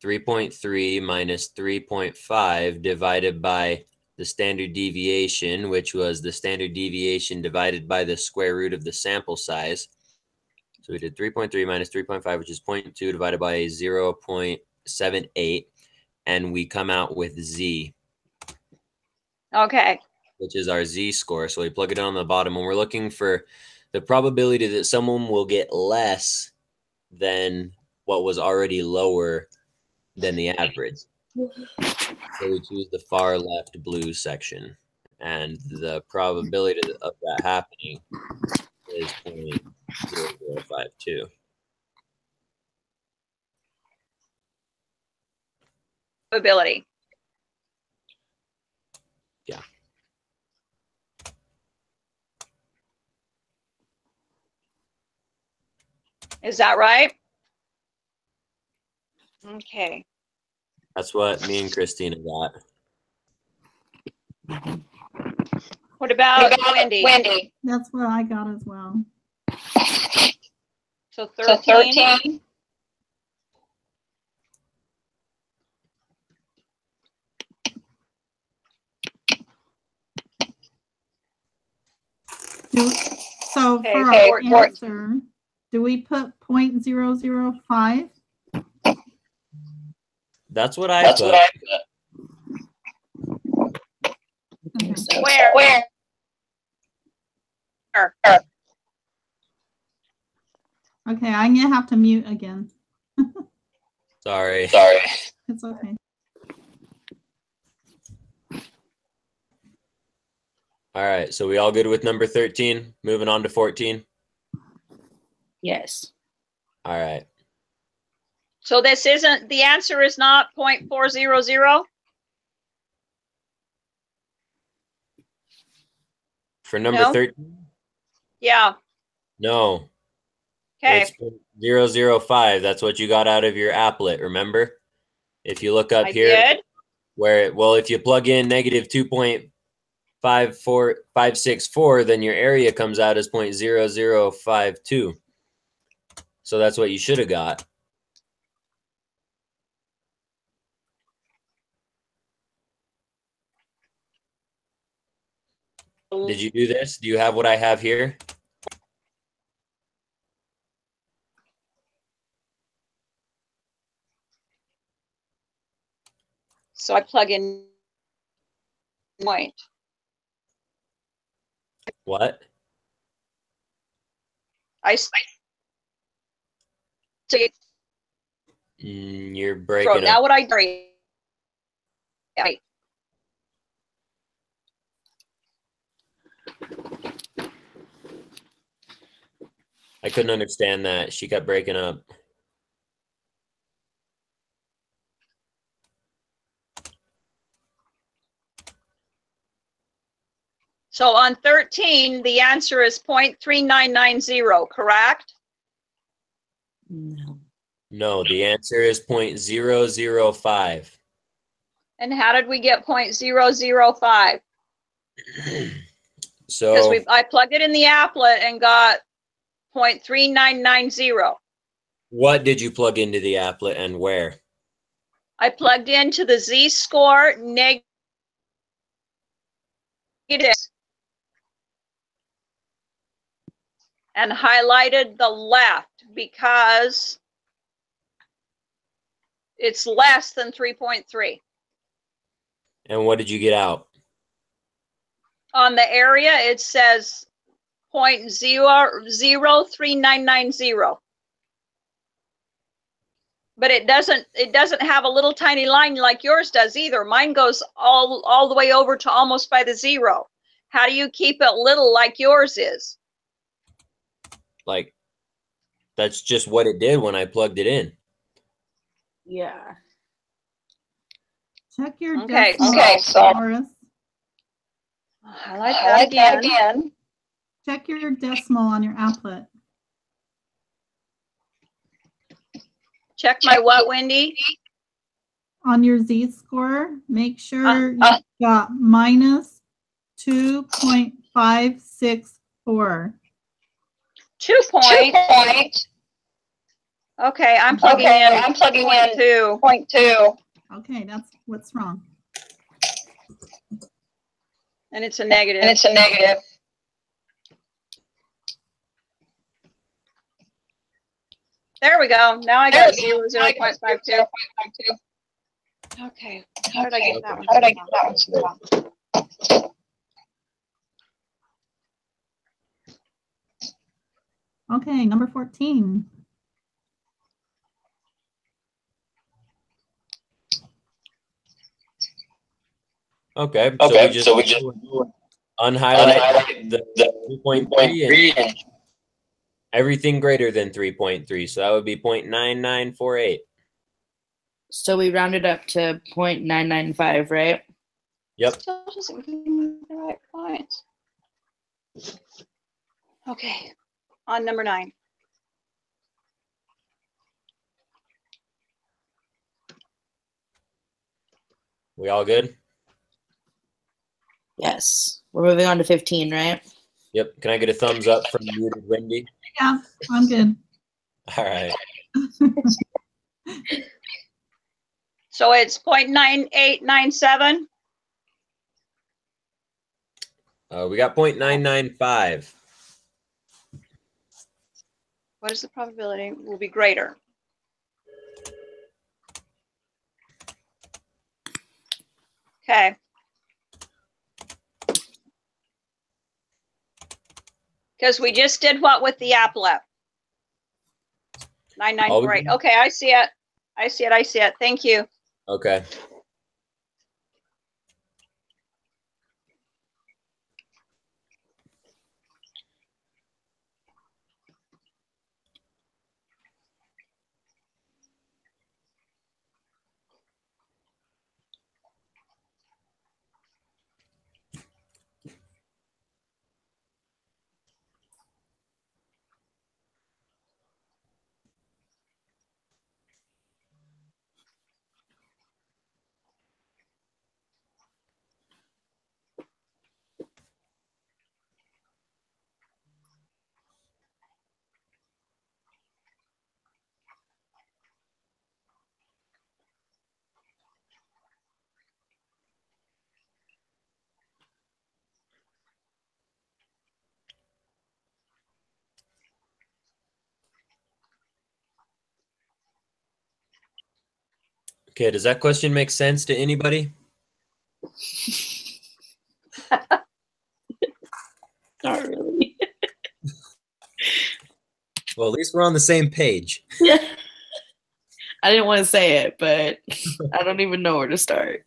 C: 3.3 minus 3.5 divided by the standard deviation, which was the standard deviation divided by the square root of the sample size. So we did 3.3 minus 3.5, which is 0.2 divided by 0.78, and we come out with z.
D: Okay.
C: Which is our z-score. So we plug it on the bottom, and we're looking for the probability that someone will get less than what was already lower than the average. So we choose the far left blue section, and the probability of that happening is 0.0052.
D: Probability.
C: Yeah.
D: Is that right? Okay.
C: That's what me and Christina got.
D: What about Wendy?
B: That's what I got as well.
D: So 13.
B: So
D: Okay,
B: for our answer, do we put 0.005?
C: That's what I put.
B: Okay.
D: Where?
B: Okay, I'm gonna have to mute again.
C: Sorry.
B: It's okay.
C: All right, so we all good with number 13? Moving on to 14.
A: Yes.
C: All right.
D: So this isn't, the answer is not 0.400?
C: For number
D: No?
C: 13?
D: Yeah,
C: No.
D: okay.
C: It's 0.005. That's what you got out of your applet, remember? If you look up
D: I
C: here,
D: did.
C: where, well, if you plug in negative 2.54564, then your area comes out as 0.0052. So that's what you should have got. Did you do this? Do you have what I have here?
D: So I plug in point.
C: What?
D: I see.
C: You're
D: So
C: breaking
D: now
C: up.
D: what I do? Right.
C: I couldn't understand that. She kept breaking up.
D: So on 13, the answer is 0.3990, correct?
A: No.
C: No, the answer is 0.005.
D: And how did we get 0.005? Because
C: So
D: I plugged it in the applet and got 0.3990.
C: what did you plug into the applet and where?
D: I plugged into the z-score negative and highlighted the left because it's less than 3.3.
C: And what did you get out?
D: On the area, it says 0.00390. But it doesn't have a little tiny line like yours does either. Mine goes all the way over to almost by the zero. How do you keep it little like yours is?
C: Like, that's just what it did when I plugged it in.
A: Yeah.
B: Check your
D: Okay,
B: decimal,
D: so
B: Doris.
D: highlight that again.
B: Check your decimal on your applet.
D: Check my what, Wendy?
B: On your z-score, make sure you got minus 2.564.
D: 2 point. Okay, I'm plugging in 0.2.
B: Okay, that's what's wrong.
D: And it's a negative. There we go. Now I got 0.52. Okay. How did I get that one?
B: Okay, number 14.
C: Okay, so we just unhighlight the 3.3 and everything greater than 3.3. So that would be 0.9948.
A: So we rounded up to 0.995, right?
C: Yep.
D: Still doesn't give me the right points. Okay, on number 9.
C: We all good?
A: Yes. We're moving on to 15, right?
C: Yep. Can I get a thumbs up from muted Wendy?
B: Yeah, I'm good.
C: All right.
D: So it's 0.9897.
C: We got 0.995.
D: What is the probability? Will be greater. Okay. Because we just did what with the applet? 9948. Okay, I see it. I see it. Thank you.
C: Okay. Okay, does that question make sense to anybody?
A: Not really.
C: Well, at least we're on the same page.
A: Yeah. I didn't want to say it, but I don't even know where to start.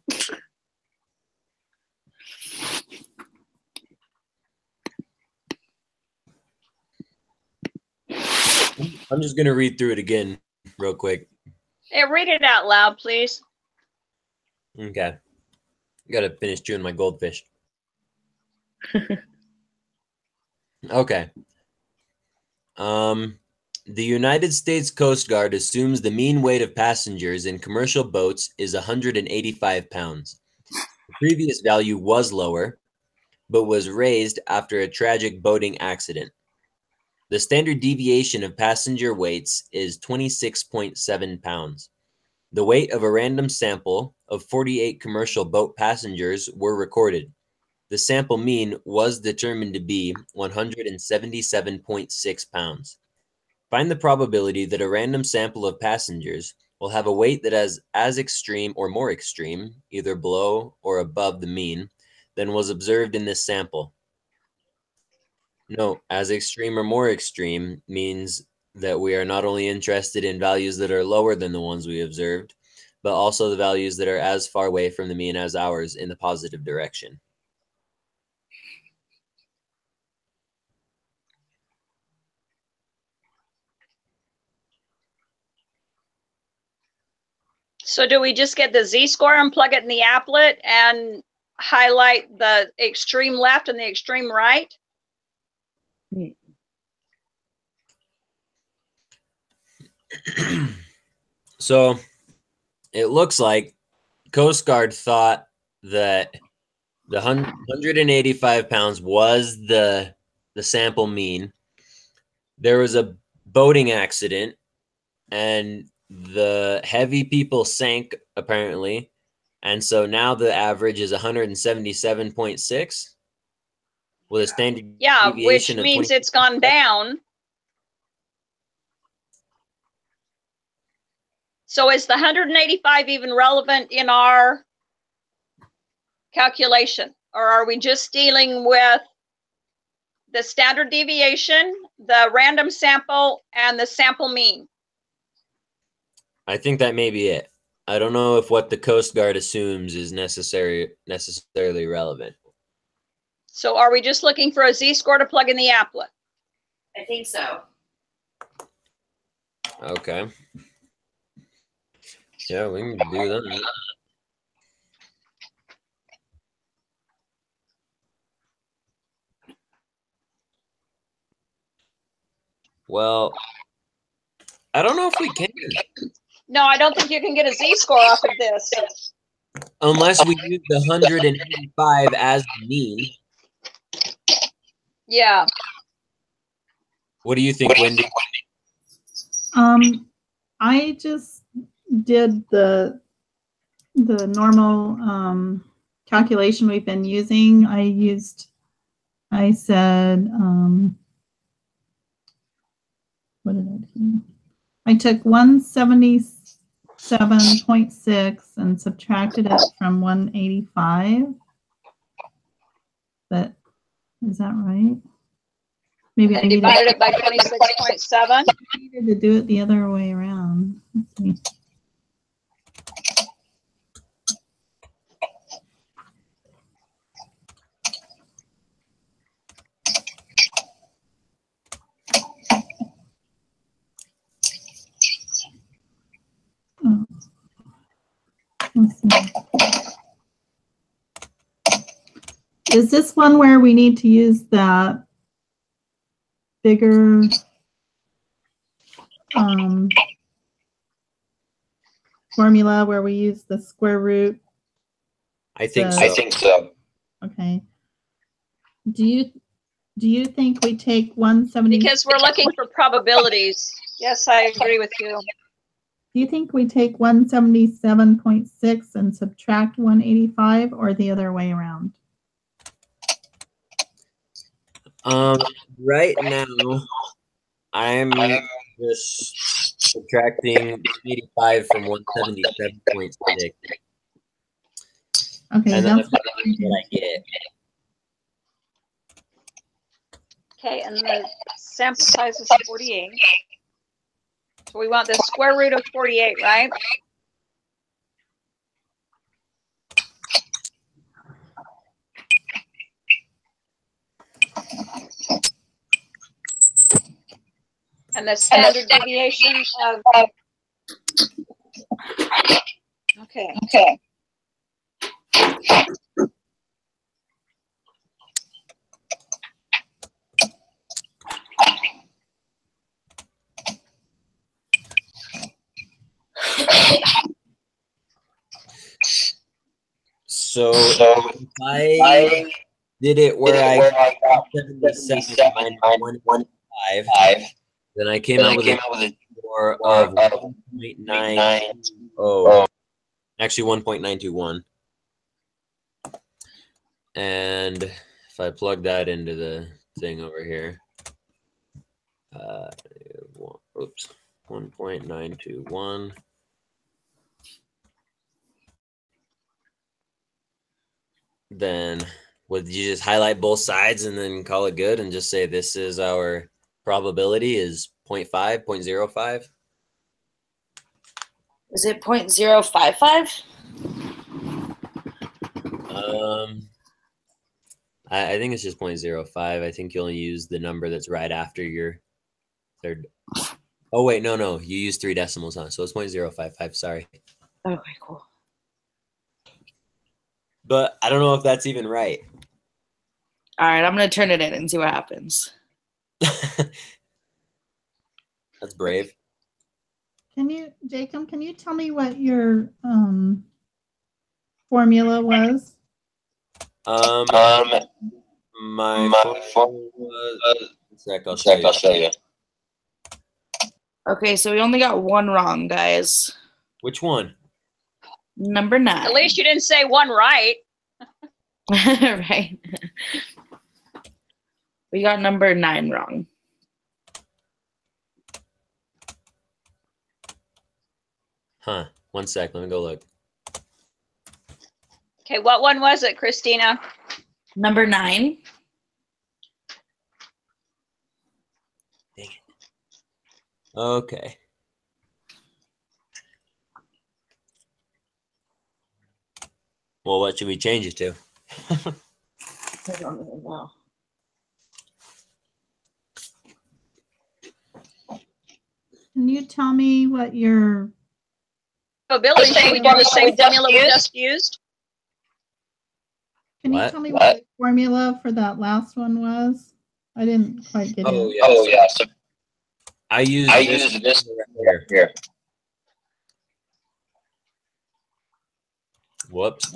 C: I'm just going to read through it again real quick.
D: Hey, read it out loud, please.
C: Okay. Got to finish chewing my goldfish. Okay. The United States Coast Guard assumes the mean weight of passengers in commercial boats is 185 pounds. The previous value was lower, but was raised after a tragic boating accident. The standard deviation of passenger weights is 26.7 pounds. The weight of a random sample of 48 commercial boat passengers were recorded. The sample mean was determined to be 177.6 pounds. Find the probability that a random sample of passengers will have a weight that is as extreme or more extreme, either below or above the mean, than was observed in this sample. Note, as extreme or more extreme means that we are not only interested in values that are lower than the ones we observed, but also the values that are as far away from the mean as ours in the positive direction.
D: So do we just get the z-score and plug it in the applet and highlight the extreme left and the extreme right?
C: So it looks like Coast Guard thought that the 185 pounds was the sample mean. There was a boating accident and the heavy people sank apparently. And so now the average is 177.6 with a standard
D: Yeah, which
C: deviation of
D: means
C: 20.
D: it's gone down. So is the 185 even relevant in our calculation? Or are we just dealing with the standard deviation, the random sample, and the sample mean?
C: I think that may be it. I don't know if what the Coast Guard assumes is necessarily relevant.
D: So are we just looking for a z-score to plug in the applet?
A: I think so.
C: Okay. Yeah, we can do that. Well, I don't know if we can.
D: No, I don't think you can get a z-score off of this.
C: Unless we use the 185 as the mean.
D: Yeah.
C: What do you think, Wendy?
B: I just did the normal calculation we've been using. I said, what did I do? I took 177.6 and subtracted it from 185. But is that right? Maybe
D: And divided it by 26.7.
B: I needed to do it the other way around. Let's see. Oh. Let's see. Is this one where we need to use that bigger formula where we use the square root?
C: I think so.
B: Okay. Do you think we take 170?
D: Because we're looking for probabilities. Yes, I agree with you.
B: Do you think we take 177.6 and subtract 185, or the other way around?
C: Right now, I'm just subtracting 85 from 177.6.
B: Okay,
C: And then
B: that's
C: what I get.
D: Okay, and the sample size is 48. So we want the square root of 48, right? And the standard deviation of, okay.
C: So if I did it where I got 77 minus 1.5, then I came out with a score of 1.920. Actually, 1.921. And if I plug that into the thing over here, oops, 1.921. Then would you just highlight both sides and then call it good and just say this is our probability is 0.5, 0.05?
A: Is it 0.055?
C: I think it's just 0.05. I think you only use the number that's right after your third. Oh, wait, no. You use 3 decimals, huh? So it's 0.055, sorry.
A: Okay, cool.
C: But I don't know if that's even right.
A: All right, I'm going to turn it in and see what happens.
C: That's brave.
B: Jacob, can you tell me what your formula was?
C: My formula was, a sec, I'll show you.
A: Okay, so we only got one wrong, guys.
C: Which one?
A: Number 9.
D: At least you didn't say one right.
A: Right. We got number 9 wrong.
C: Huh. One sec. Let me go look.
D: Okay, what one was it, Christina?
A: Number 9.
C: Dang it. Okay. Well, what should we change it to?
A: I don't even know.
B: Can you tell me what your
D: Probability, should we do the same formula we just used?
B: Can you
C: What?
B: tell me what the formula for that last one was? I didn't quite get it.
C: Yeah. So I used this right here. Whoops.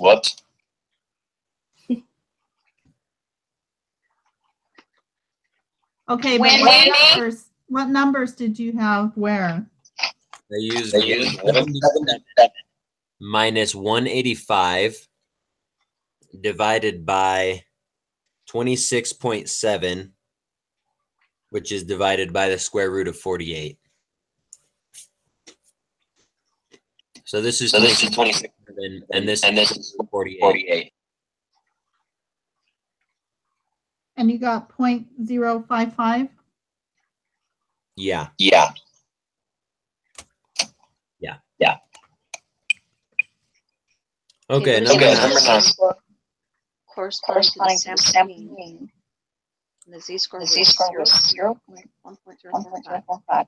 B: Okay, but what numbers did you have where?
C: I used minus 185 divided by 26.7, which is divided by the square root of 48. So this is 26, and this is 48.
B: And you got 0.055?
C: Yeah. Okay, number 9.
D: Corresponding to the sample mean. And the z-score was 0.1.045.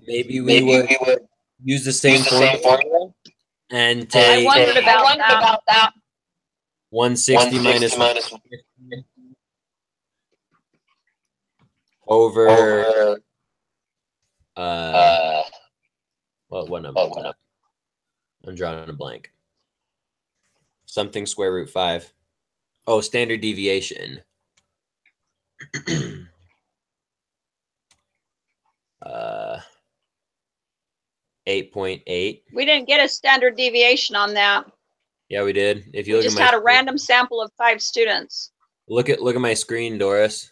C: Maybe we would use the same formula and take
D: I wondered about that.
C: 160 minus 150 over what number? I'm drawing a blank. Something square root 5. Oh, standard deviation. 8.8.
D: We didn't get a standard deviation on that.
C: Yeah, we did. If you
D: We
C: look
D: just
C: at my
D: had a
C: screen-
D: random sample of 5 students.
C: look at my screen, Doris.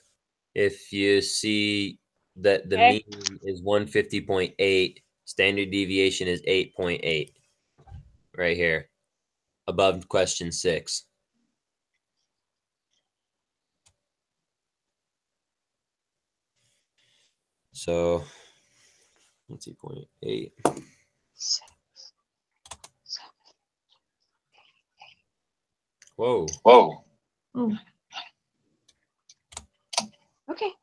C: If you see that the
D: Okay.
C: mean is 150.8, standard deviation is 8.8. Right here, above question 6. So let's see, 0.8. Whoa.
B: Oh,
D: Okay.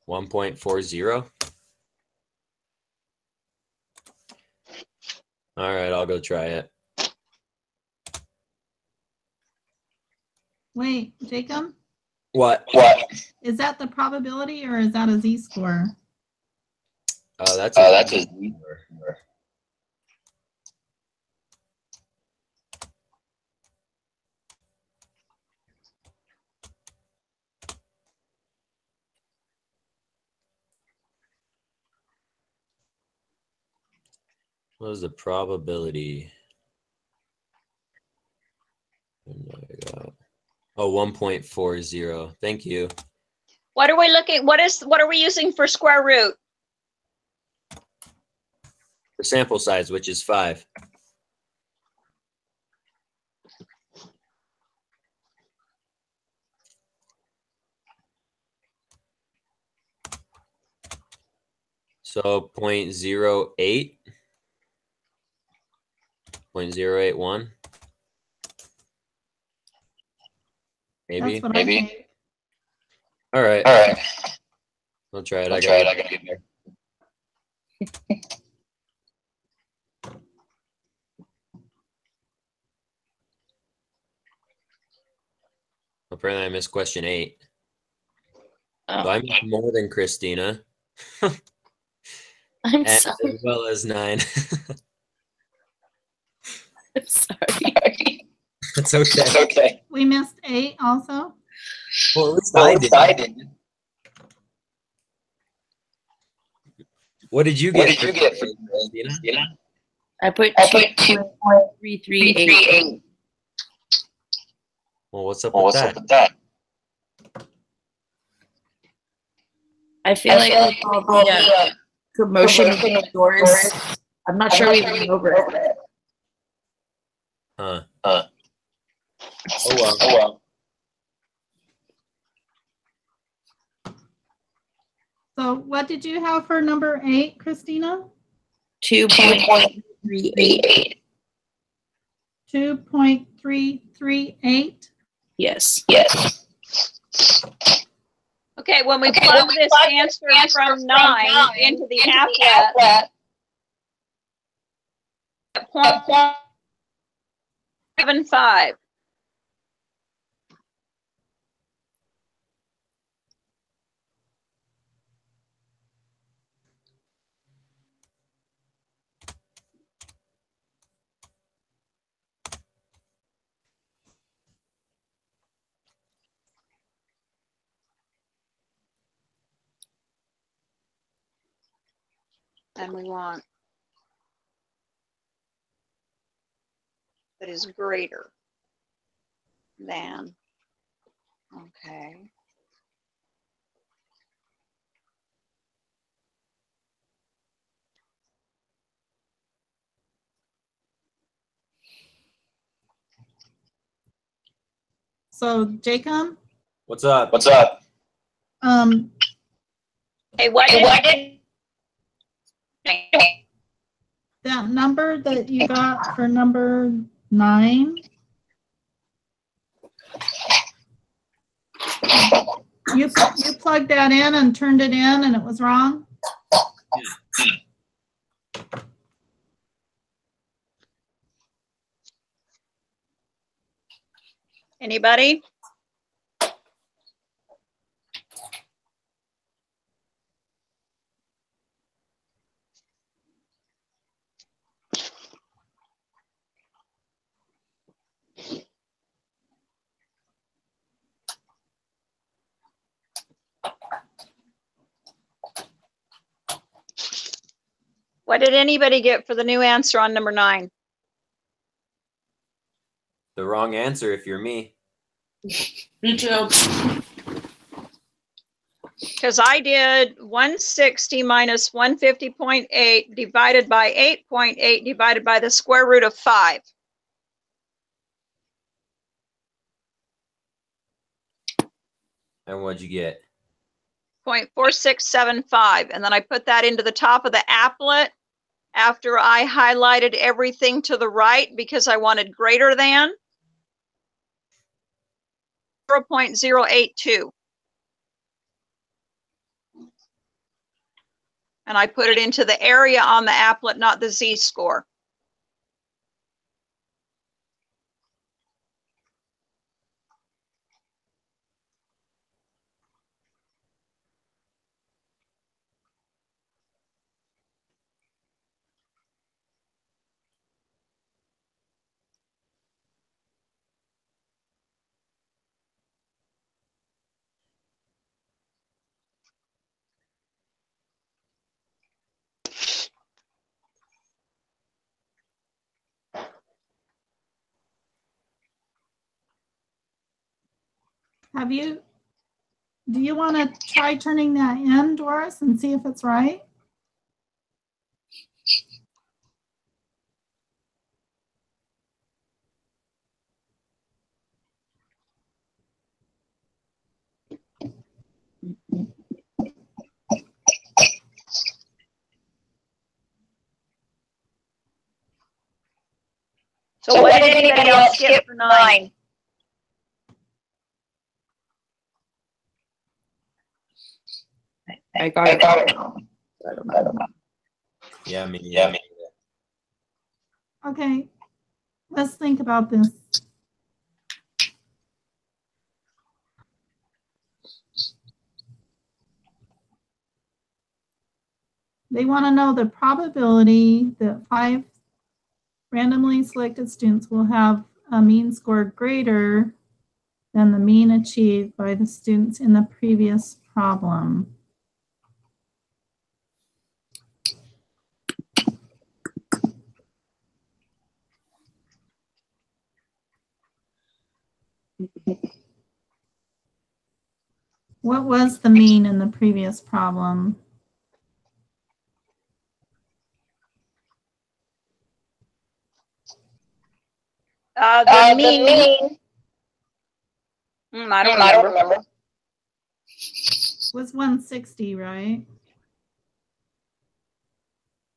C: 1.40. All right, I'll go try it.
B: wait, Jacob,
C: What?
B: is that the probability or is that a z-score?
C: That's
B: that's a
C: What is the probability? Oh, 1.40. Thank you.
D: What are we looking? What are we using for square root?
C: The sample size, which is 5. So 0.08, 0.081. Maybe.
B: That's what I think.
C: All right.
B: All right.
C: I'll try it.
B: I gotta get there.
C: Apparently, I missed question 8.
A: Oh,
C: So I missed more than Christina,
A: I'm
C: as
A: sorry.
C: well as 9.
A: I'm sorry.
C: It's okay.
B: It's okay. We missed 8 also.
C: Well, at least
B: Well,
C: I
B: at least
C: did.
B: I didn't.
C: What did you
B: What
C: get?
B: did you get for
C: Christina?
B: Christina?
A: I put
B: I put
A: 2.338.
B: 2.338.
C: Well, what's up
B: Well,
C: with
B: what's
C: that?
B: up with that?
A: I feel like with all the promotion of Doris, I'm not sure we went over it.
C: Huh.
B: Oh
C: well.
B: Oh well. So what did you have for number 8, Christina?
A: 2.338.
B: 2.338.
A: Yes.
B: Yes.
D: Okay, when we plug this answer from 9 into the applet, at 0.75. And we want that is greater than. Okay.
B: So Jacob,
C: What's up?
F: What's up?
D: Hey, what did
B: that number that you got for number 9, you plugged that in and turned it in and it was wrong?
D: anybody? What did anybody get for the new answer on number 9?
C: The wrong answer if you're me.
A: Me too.
D: Because I did 160 minus 150.8 divided by 8.8 divided by the square root of 5.
C: And what'd you get?
D: 0.4675. And then I put that into the top of the applet after I highlighted everything to the right because I wanted greater than 0.082. And I put it into the area on the applet, not the z-score.
B: Do you want to try turning that in, Doris, and see if it's right?
D: So what did anybody else get for 9?
A: I got it. I don't know.
C: Yeah, me. Yeah, me.
B: Okay, let's think about this. They want to know the probability that 5 randomly selected students will have a mean score greater than the mean achieved by the students in the previous problem. What was the mean in the previous problem?
D: The mean. I don't remember.
B: Was 160, right?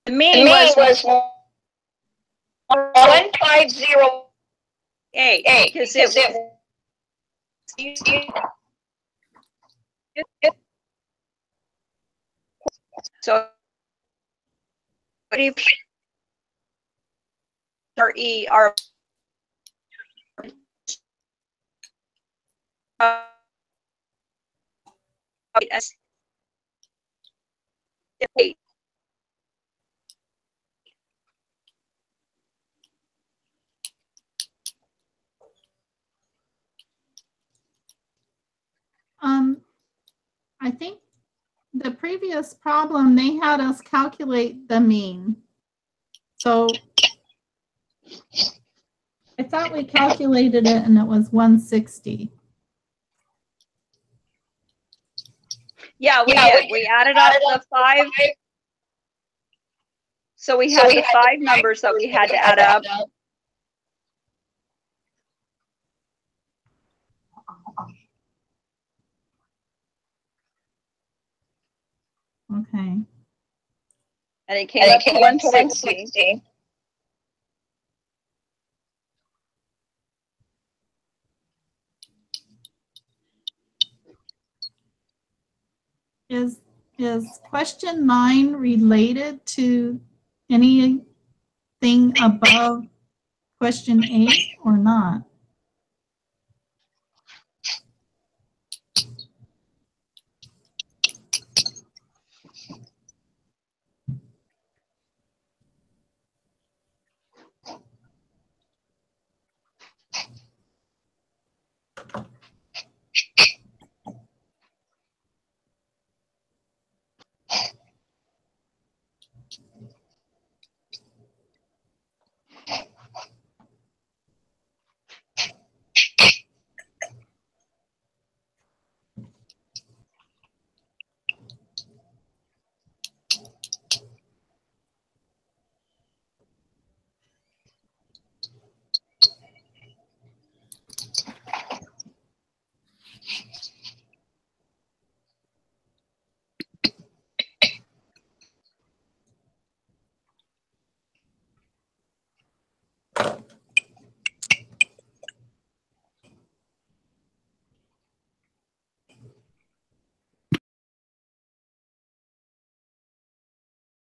D: The mean was 1508 because it so E are
B: I think the previous problem, they had us calculate the mean. So I thought we calculated it and it was 160.
D: Yeah, we did. We added up the 5. So we had the 5 numbers that we had to add up.
B: Okay.
D: And it came up to 160.
B: Is question 9 related to anything above question 8 or not?